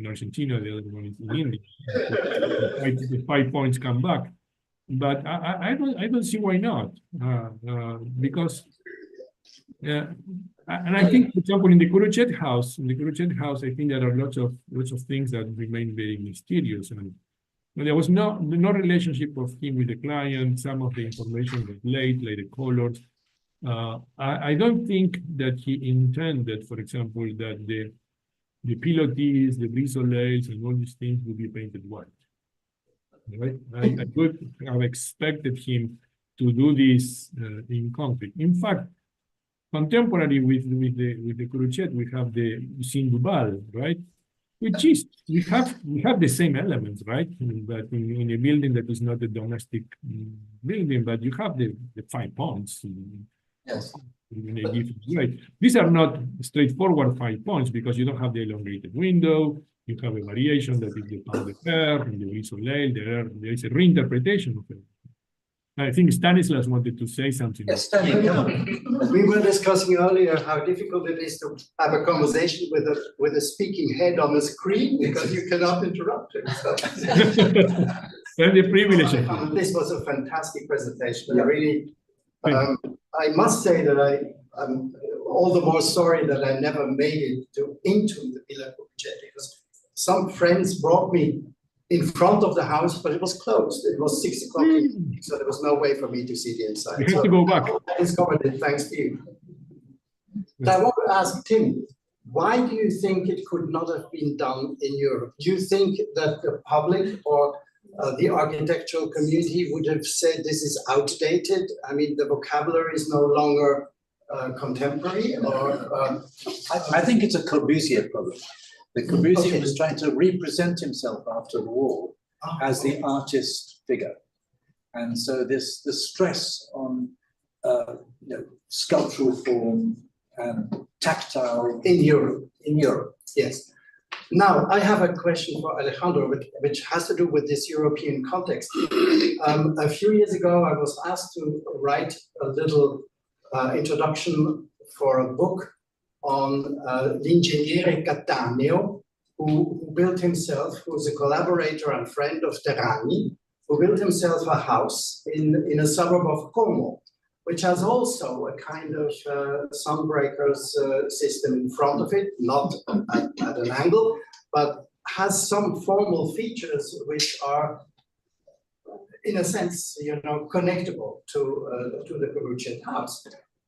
Argentina, the other one is in India. The 5 points come back, but I don't see why not, because and I think, for example, in the Curutchet house, I think there are lots of things that remain very mysterious, and there was no relationship of him with the client. Some of the information was late, like the colors. I don't think that he intended, for example, that the pilotis, the brise-soleils, and all these things would be painted white. Right? I would have expected him to do this in concrete. In fact, contemporary with the Curutchet, we have the Usine Duval, right? Which is we have the same elements, right? But in a building that is not a domestic building, but you have the 5 points. Yes. Right. These are not straightforward 5 points because you don't have the elongated window. You have a variation that is the pan de fer and the brise-soleil. There is a reinterpretation of it. I think Stanislaus wanted to say something. Yes, Stanislaus. We were discussing earlier how difficult it is to have a conversation with a speaking head on a screen because you cannot interrupt it. That's the privilege of it. This was a fantastic presentation. I really, I must say that I'm all the more sorry that I never made it into the Villa Curutchet, because some friends brought me in front of the house, but it was closed. It was 6 o'clock, so there was no way for me to see the inside. You have to go back. I discovered it thanks to you. But I want to ask Tim, why do you think it could not have been done in Europe? Do you think that the public or the architectural community would have said this is outdated? I mean, the vocabulary is no longer contemporary, or I think it's a Corbusier problem. The Corbusier was trying to represent himself after the war as the artist figure. And so the stress on sculptural form and tactile in Europe, yes. Now, I have a question for Alejandro, which has to do with this European context. A few years ago, I was asked to write a little introduction for a book on l'ingegnere Cattaneo, who built himself, who's a collaborator and friend of Terragni, who built himself a house in a suburb of Como, which has also a kind of sunbreakers system in front of it, not at an angle, but has some formal features which are, in a sense, connectable to the Curutchet house.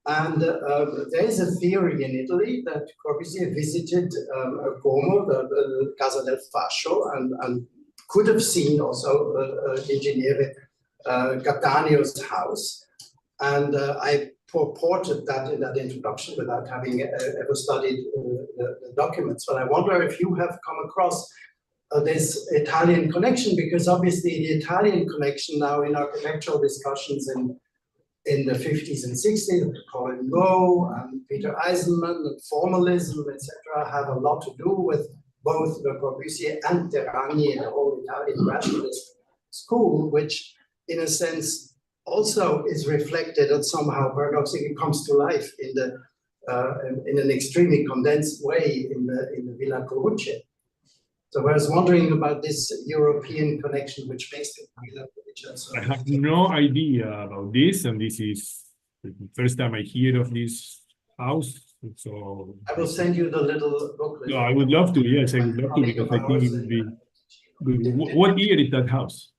And there is a theory in Italy that Corbusier visited Como, the Casa del Fascio, and could have seen also Ingegnere Cattaneo's house. And I purported that in that introduction without having ever studied the documents. But I wonder if you have come across this Italian connection, because obviously the Italian connection now in architectural discussions in the 50s and 60s, Colin Lowe and Peter Eisenman and formalism, etc., have a lot to do with both the Corbusier and Terragni and the whole Italian rationalist school, which in a sense also is reflected and somehow paradoxically comes to life in an extremely condensed way in the Villa Curutchet. So I was wondering about this European connection which makes the Villa Curutchet. I have no idea about this, and this is the first time I hear of this house. So I will send you the little booklet. No, I would love to. Yes, I would love to, because I think it would be good. What year is that house?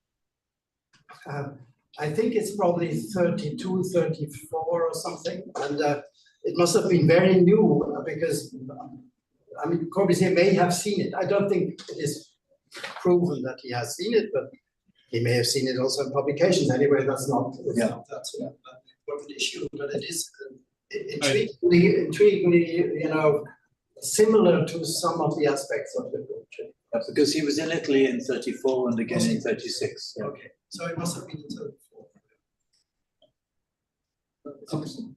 I think it's probably 32, 34 or something. And it must have been very new because, I mean, Corbusier may have seen it. I don't think it is proven that he has seen it, but he may have seen it also in publications. Anyway, that's not that's an important issue, but it is intriguingly, similar to some of the aspects of the Curutchet. because he was in Italy in 34 and again in 36. Yeah. Okay, so it must have been in 34.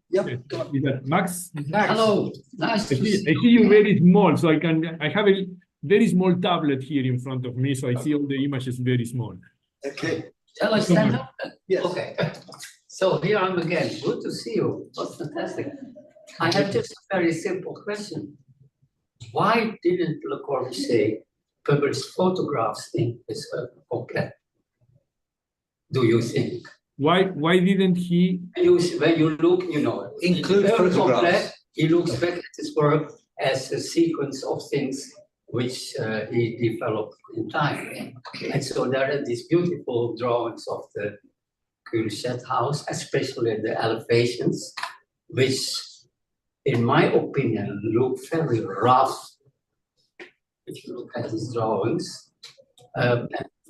Yeah. Is that Max? Hello, nice to see I see you very small, so I have a very small tablet here in front of me, so I see all the images very small. Okay. Shall I stand up? Yes. Okay. So here I'm again. Good to see you. That's fantastic. I have just a very simple question. Why didn't Le Corbusier publish photographs in his complet? Do you think? Why didn't he? When you look, Include photographs. Complet, he looks back at his work as a sequence of things which he developed in time. And so there are these beautiful drawings of the Curutchet house, especially the elevations, which, in my opinion, look very rough. If you look at these drawings,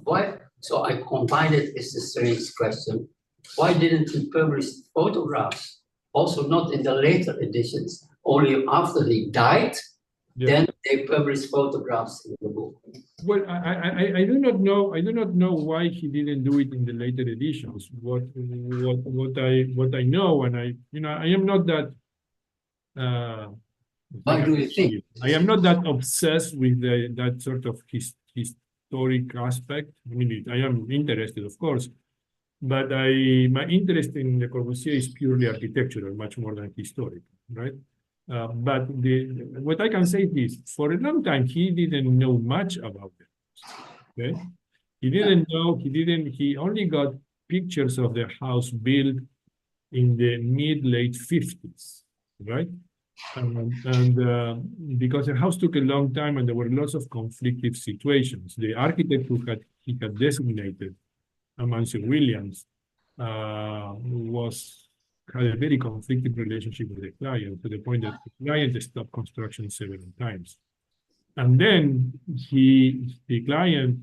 why? So I combined it with the strange question: why didn't he publish photographs? Also, not in the later editions. Only after he died, then they published photographs in the book. Well, I do not know. I do not know why he didn't do it in the later editions. What I know, and I am not that. What do you think? I am not that obsessed with that sort of historic aspect. I mean, I am interested, of course, but my interest in Le Corbusier is purely architectural, much more than historic, right? But what I can say is, for a long time, he didn't know much about it. Okay, He didn't know, he only got pictures of the house built in the mid-late 50s, right? Because the house took a long time and there were lots of conflicting situations. The architect who he had designated, Amancio Williams, had a very conflicted relationship with the client, to the point that the client stopped construction several times. And then the client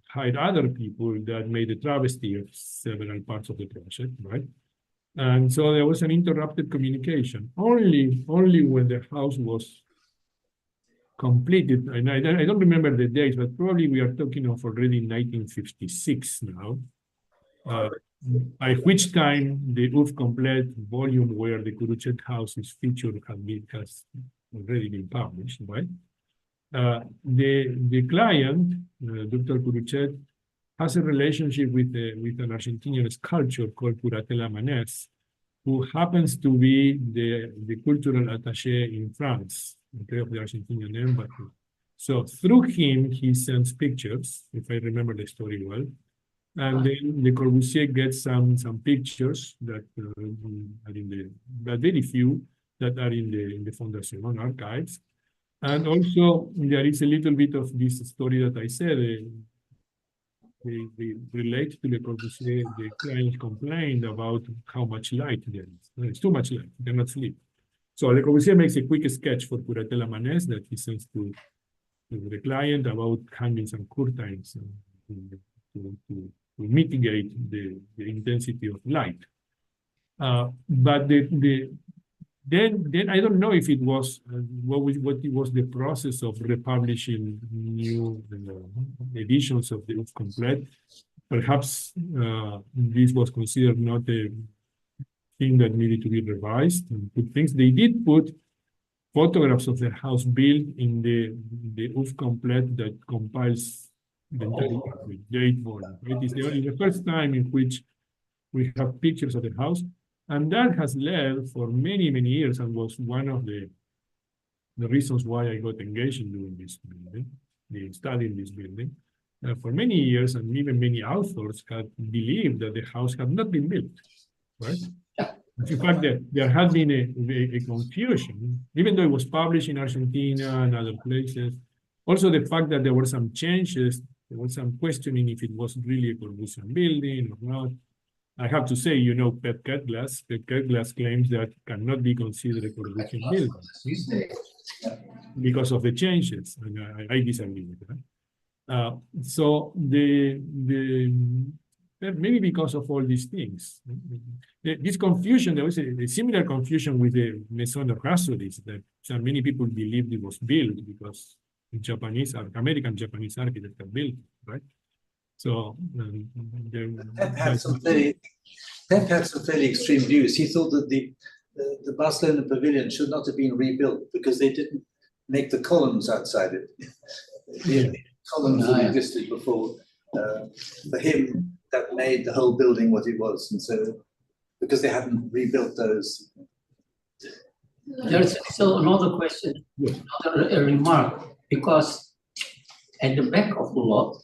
hired other people that made a travesty of several parts of the project, right? And so there was an interrupted communication. Only when the house was completed, and I don't remember the dates, but probably we are talking of already 1956 now, by which time the Oeuvre Complète volume where the Curutchet house is featured has already been published, right? The client, Dr. Curutchet, has a relationship with an Argentinian sculptor called Curatella Manès, who happens to be the cultural attaché in France, okay, of the Argentinian embassy. So through him, he sends pictures, if I remember the story well. And then the Corbusier gets some pictures that are in but very few that are in the Fondation archives. And also there is a little bit of this story that I said. They relate to Le Corbusier. The client complained about how much light there is. It's too much light, they cannot sleep. So Le Corbusier makes a quick sketch for Curatella Manès that he sends to the client about hanging some curtains to mitigate the intensity of light. But then I don't know if it was what was the process of republishing new editions of the Oeuvre Complète. Perhaps this was considered not a thing that needed to be revised and put things. They did put photographs of the house built in the Oeuvre Complète that compiles the entire date volume. It is the first time in which we have pictures of the house. And that has led for many, many years and was one of the reasons why I got engaged in doing this building, studying this building. For many years, and even many authors had believed that the house had not been built, right? In fact, there had been a confusion, even though it was published in Argentina and other places. Also, the fact that there were some changes, there was some questioning if it was really a Corbusier building or not. I have to say, you know, Pep Ketglas claims that cannot be considered a Corbusier building because of the changes, and I disagree with that. So maybe because of all these things, this confusion, there was a similar confusion with the Maison of Rasolis, that many people believed it was built because American Japanese architects had built it, right? So Pep had some fairly extreme views. He thought that the Barcelona pavilion should not have been rebuilt because they didn't make the columns outside it. The columns that existed before. For him, that made the whole building what it was, and so because they hadn't rebuilt those. There's still another question, another remark, because at the back of the lot,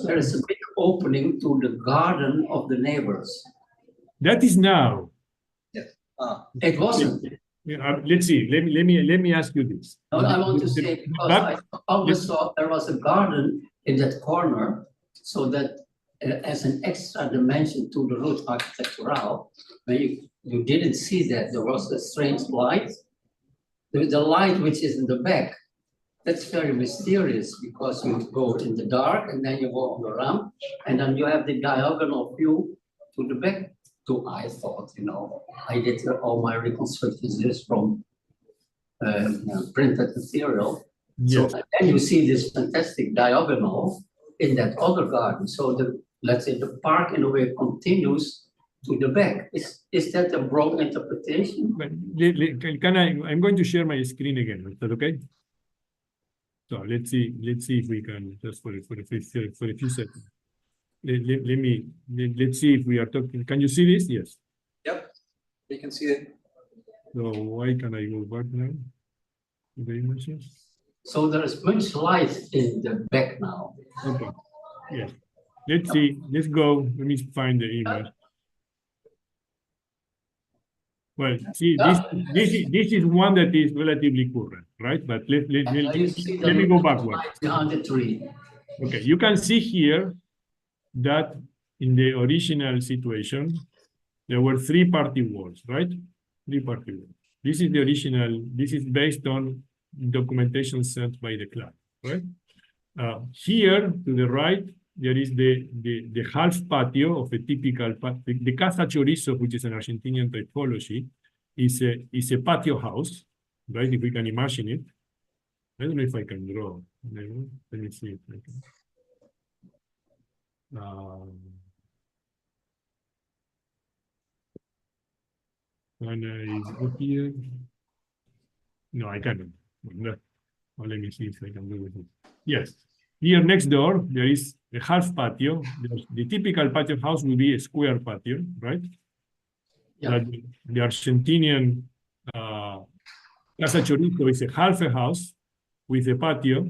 there is a big opening to the garden of the neighbors. That is now. Yeah. It wasn't. Let's see. Let me ask you this. No, I want to say, because I always thought there was a garden in that corner, so that as an extra dimension to the route architectural, when you didn't see that, there was a strange light. The light which is in the back, that's very mysterious, because you go in the dark and then you go on the ramp, and then you have the diagonal view to the back. I thought, you know, I did all my reconstructions from printed material. Yes. So then you see this fantastic diagonal in that other garden. So let's say the park in a way continues to the back. Is that a broad interpretation? I'm going to share my screen again. Is that okay? So let's see if we can, just for a few seconds. Let's see if we are talking. Can you see this? Yes. Yep, we can see it. So why can I go back now? The images. So there is much light in the back now. Okay. Yes. let's see. Let's go. Let me find the image. Well, see, this is one that is relatively current, right? But let me go backward. Behind the tree. Okay, you can see here that in the original situation, there were three-party walls, right? Three-party walls. This is the original. This is based on documentation sent by the club, right? Here to the right, there is the half patio of a typical the Casa Chorizo, which is an Argentinian typology, is a patio house, right? If we can imagine it. I don't know if I can draw. Let me see if I can. Can I go here? No, I cannot. No. Well, let me see if I can do it. Yes. Here next door, there is a half patio. The typical patio house will be a square patio, right? Yeah. The Argentinian Casa Chorizo is a house with a patio,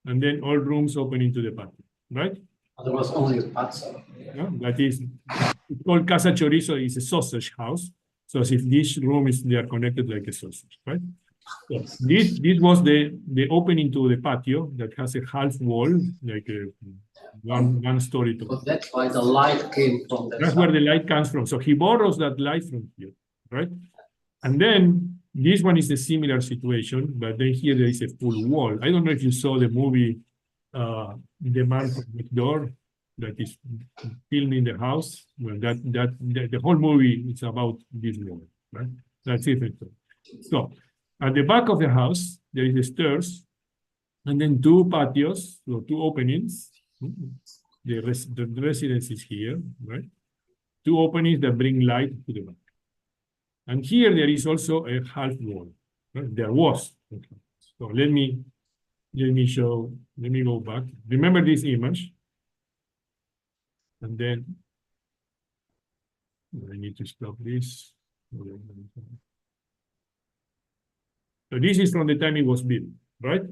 and then all rooms open into the patio, right? There was only a patio. Yeah, that is, it's called Casa Chorizo, is a sausage house. So as if this room they are connected like a sausage, right? Yes. This was the opening to the patio that has a half wall, like a one story to. So that's why the light came from that. That's where the light comes from. So he borrows that light from here, right? And then this one is a similar situation, but then here there is a full wall. I don't know if you saw the movie The Man from McLeod that is filmed in the house. Well, the whole movie is about this wall, right? That's it. So at the back of the house, there is the stairs, and then two patios, so two openings. The residence is here, right? Two openings that bring light to the back. And here there is also a half wall. Right? There was. Okay. So let me go back. Remember this image. And then I need to stop this. So this is from the time it was built, right?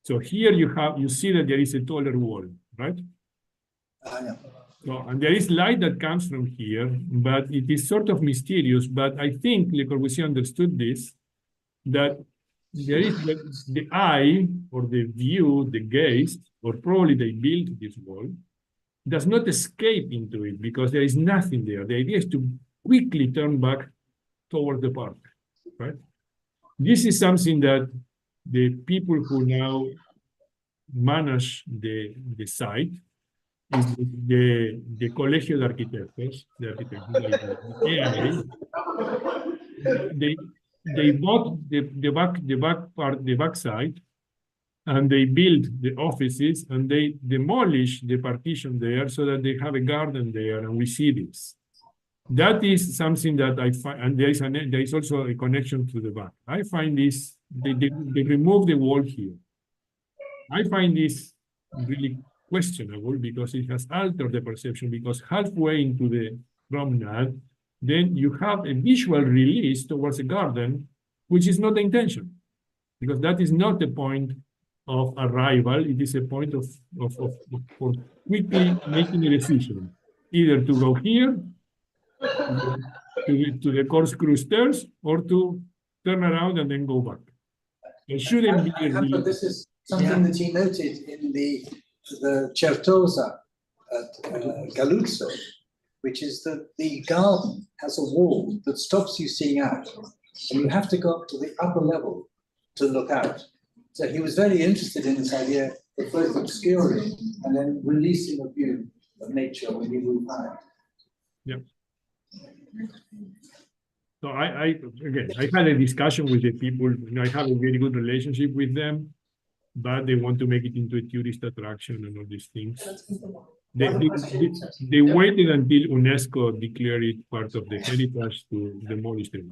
So here you see that there is a taller wall, right? Yeah. So, and there is light that comes from here, but it is sort of mysterious. But I think Le Corbusier understood this, that there is the eye or the view, the gaze, or probably they built this wall, does not escape into it because there is nothing there. The idea is to quickly turn back toward the park, right? This is something that the people who now manage the site is the Colegio de Arquitectos, they bought the back side, and they built the offices, and they demolish the partition there so that they have a garden there, and we see this. That is something that I find, and there is also a connection to the back. I find this, they remove the wall here. I find this really questionable because it has altered the perception, because halfway into the promenade, then you have a visual release towards a garden, which is not the intention, because that is not the point of arrival. It is a point for quickly making a decision, either to go here, to the corkscrew stairs, or to turn around and then go back. It shouldn't be a real... This is something that he noted in the Certosa at Galuzzo, which is that the garden has a wall that stops you seeing out, and you have to go up to the upper level to look out. So he was very interested in this idea of both obscuring and then releasing a view of nature when you move high. Yeah. So I had a discussion with the people. I have a very good relationship with them, but they want to make it into a tourist attraction and all these things. They waited until UNESCO declared it part of the heritage to demolish them.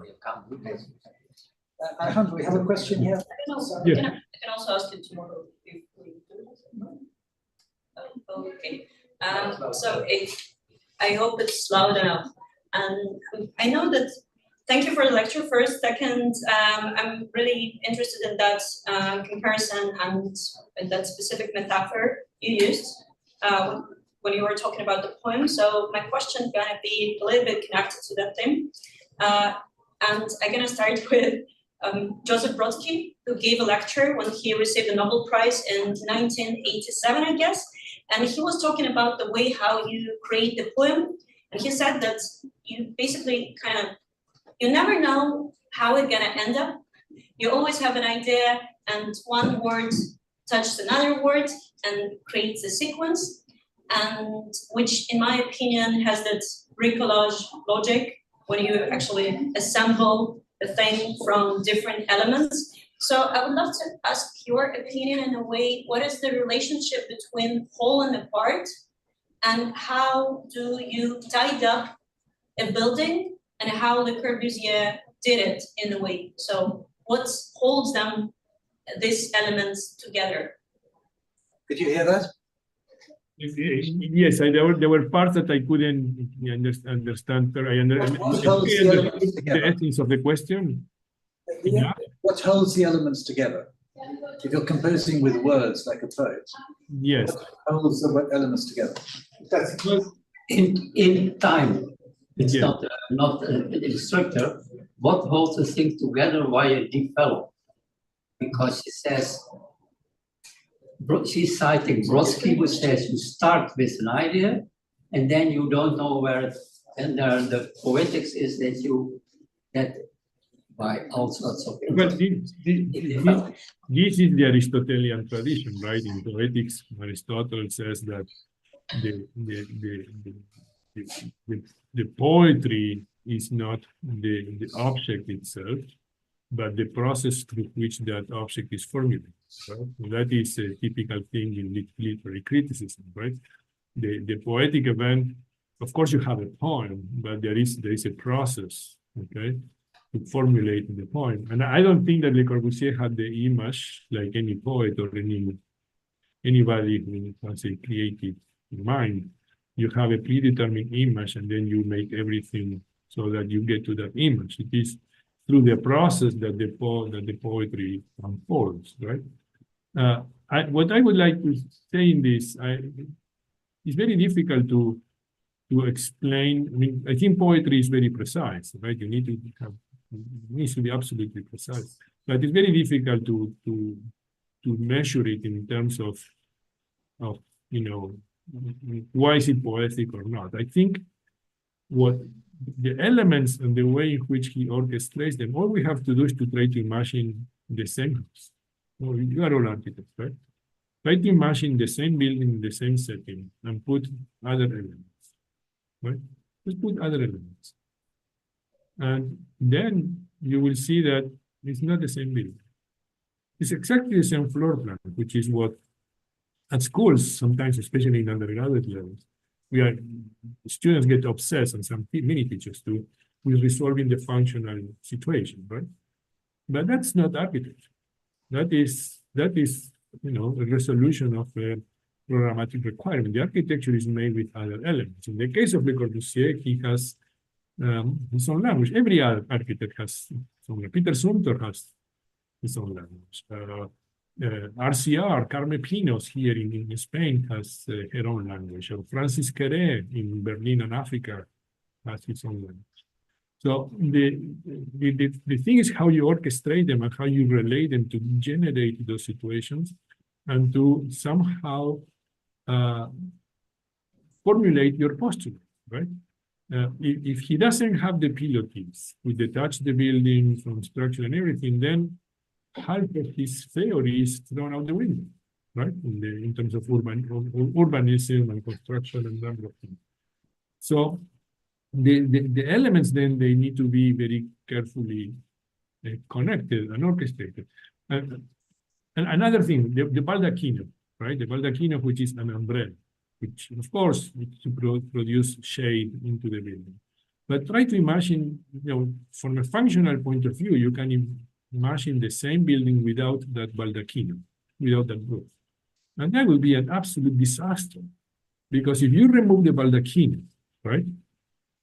Alejandro, we have a question here. Yeah. I can also ask you tomorrow if we do. Okay. So I hope it's loud enough. And I know that. Thank you for the lecture first. Second, I'm really interested in that when you were talking about the poem. So my question is gonna be a little bit connected to that theme. And I'm gonna start with Joseph Brodsky, who gave a lecture when he received the Nobel Prize in 1987, I guess. And he was talking about the way how you create the poem. And he said that you basically you never know how it's gonna end up. You always have an idea, and one word touches another word and creates a sequence, and which, in my opinion, has that bricolage logic when you actually assemble a thing from different elements. So I would love to ask your opinion in a way, what is the relationship between whole and a part, and how do you tie up a building, and how Le Corbusier did it in a way? So what holds them, these elements, together? Did you hear that? Yes, there were parts that I couldn't understand. What holds the elements The together? essence of the question. Yeah. What holds the elements together? If you're composing with words like a poet, Yes. what holds the elements together? In time, it's Yeah. not an instructor. What holds the thing together while you develop? Because she says, she's citing Brodsky, who says you start with an idea and then you don't know where, and the poetics is that by all sorts of Well, this is the Aristotelian tradition, right? In Poetics, Aristotle says that the poetry is not the object itself, but the process through which that object is formulated, right? And that is a typical thing in literary criticism, right? The poetic event, of course you have a poem, but there is a process, okay, to formulate the poem. And I don't think that Le Corbusier had the image like any poet or anybody who has a creative mind. You have a predetermined image and then you make everything so that you get to that image. It is through the process that the poetry unfolds, right? What I would like to say in this, it's very difficult to explain. I mean, I think poetry is very precise, right? You need to have, it needs to be absolutely precise, but it's very difficult to measure it in terms of why is it poetic or not. I think what the elements and the way in which he orchestrates them, all we have to do is to try to imagine the same house. Well, you are all architects, right? Try to imagine the same building, the same setting, and put other elements, right? Just put other elements. And then you will see that it's not the same building. It's exactly the same floor plan, which is what at schools, sometimes, especially in undergraduate levels, students get obsessed, and some many teachers do, with resolving the functional situation, right? But that's not architecture. That is a resolution of a programmatic requirement. The architecture is made with other elements. In the case of Le Corbusier, he has his own language. Every other architect has his own language. Peter Zumthor has his own language. RCR, Carme Pinos here in Spain has her own language. Or Francis Queret in Berlin and Africa has his own language. So the thing is how you orchestrate them and how you relate them to generate those situations and to somehow formulate your postulate, right? If he doesn't have the pilotis, we detach the building from structure and everything, then half of his theory is thrown out the window, right? In terms of urbanism and construction and number of things. So the elements then, they need to be very carefully connected and orchestrated. And another thing, the baldacchino, right? The baldacchino, which is an umbrella, which of course to produce shade into the building. But try to imagine, from a functional point of view, you can imagine the same building without that baldacchino, without that roof. And that will be an absolute disaster. Because if you remove the baldacchino, right,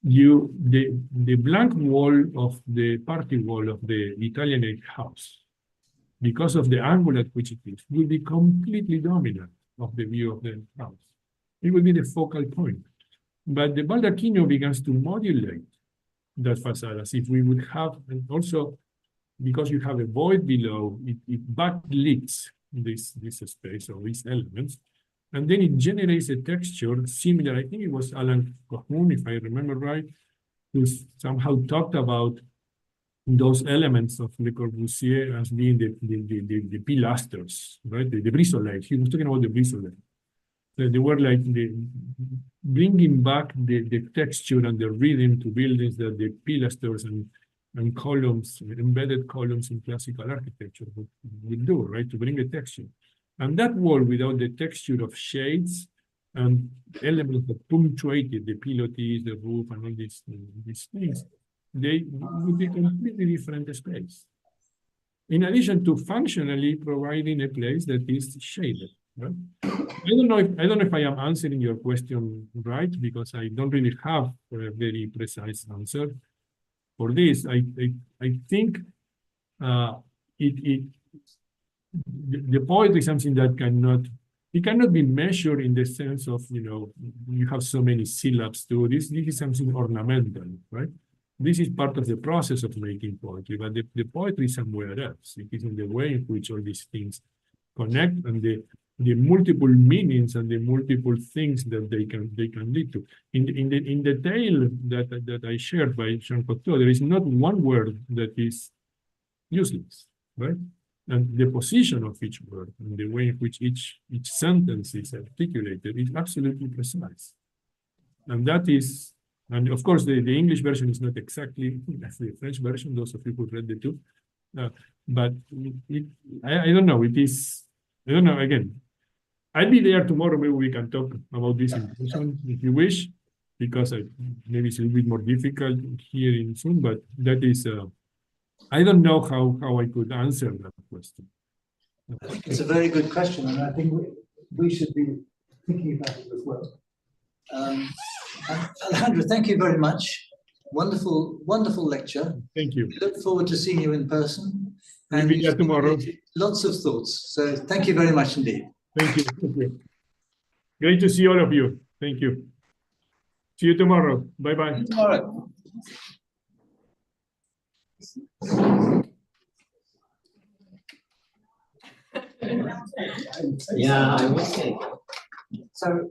the blank wall of the party wall of the Italianate house, because of the angle at which it is, will be completely dominant of the view of the house. It will be the focal point. But the baldacchino begins to modulate that facade as if we would have, and also because you have a void below, it backlights this space or these elements, and then it generates a texture similar. I think it was Alan Kohn, if I remember right, who somehow talked about those elements of Le Corbusier as being the pilasters, right? The brisolates. He was talking about the brisolates. They were like bringing back the texture and the rhythm to buildings that the pilasters and columns, embedded columns in classical architecture would do, right? To bring a texture. And that wall without the texture of shades and elements that punctuated the pilotis, the roof, and all these things, they would be completely different space. In addition to functionally providing a place that is shaded, right? I don't know if I am answering your question right, because I don't really have a very precise answer for this. I think the poetry is something that cannot be measured in the sense of, you have so many syllabs to this. This is something ornamental, right? This is part of the process of making poetry, but the poetry is somewhere else. It is in the way in which all these things connect and the multiple meanings and the multiple things that they can lead to. In the tale that I shared by Jean Cocteau, there is not one word that is useless, right? And the position of each word and the way in which each sentence is articulated is absolutely precise. And that is, and of course, the English version is not exactly as the French version, those of you who read the two. But I don't know, it is, I don't know, again, I'll be there tomorrow, maybe we can talk about this in person if you wish, because maybe it's a little bit more difficult here in Zoom, but that is, I don't know how I could answer that question. I think it's a very good question, and I think we should be thinking about it as well. Alejandro, thank you very much. Wonderful, wonderful lecture. Thank you. We look forward to seeing you in person. We'll be there tomorrow. Lots of thoughts. So thank you very much indeed. Thank you. Thank you. Great to see all of you. Thank you. See you tomorrow. Bye-bye. Tomorrow. Yeah, I will say. So,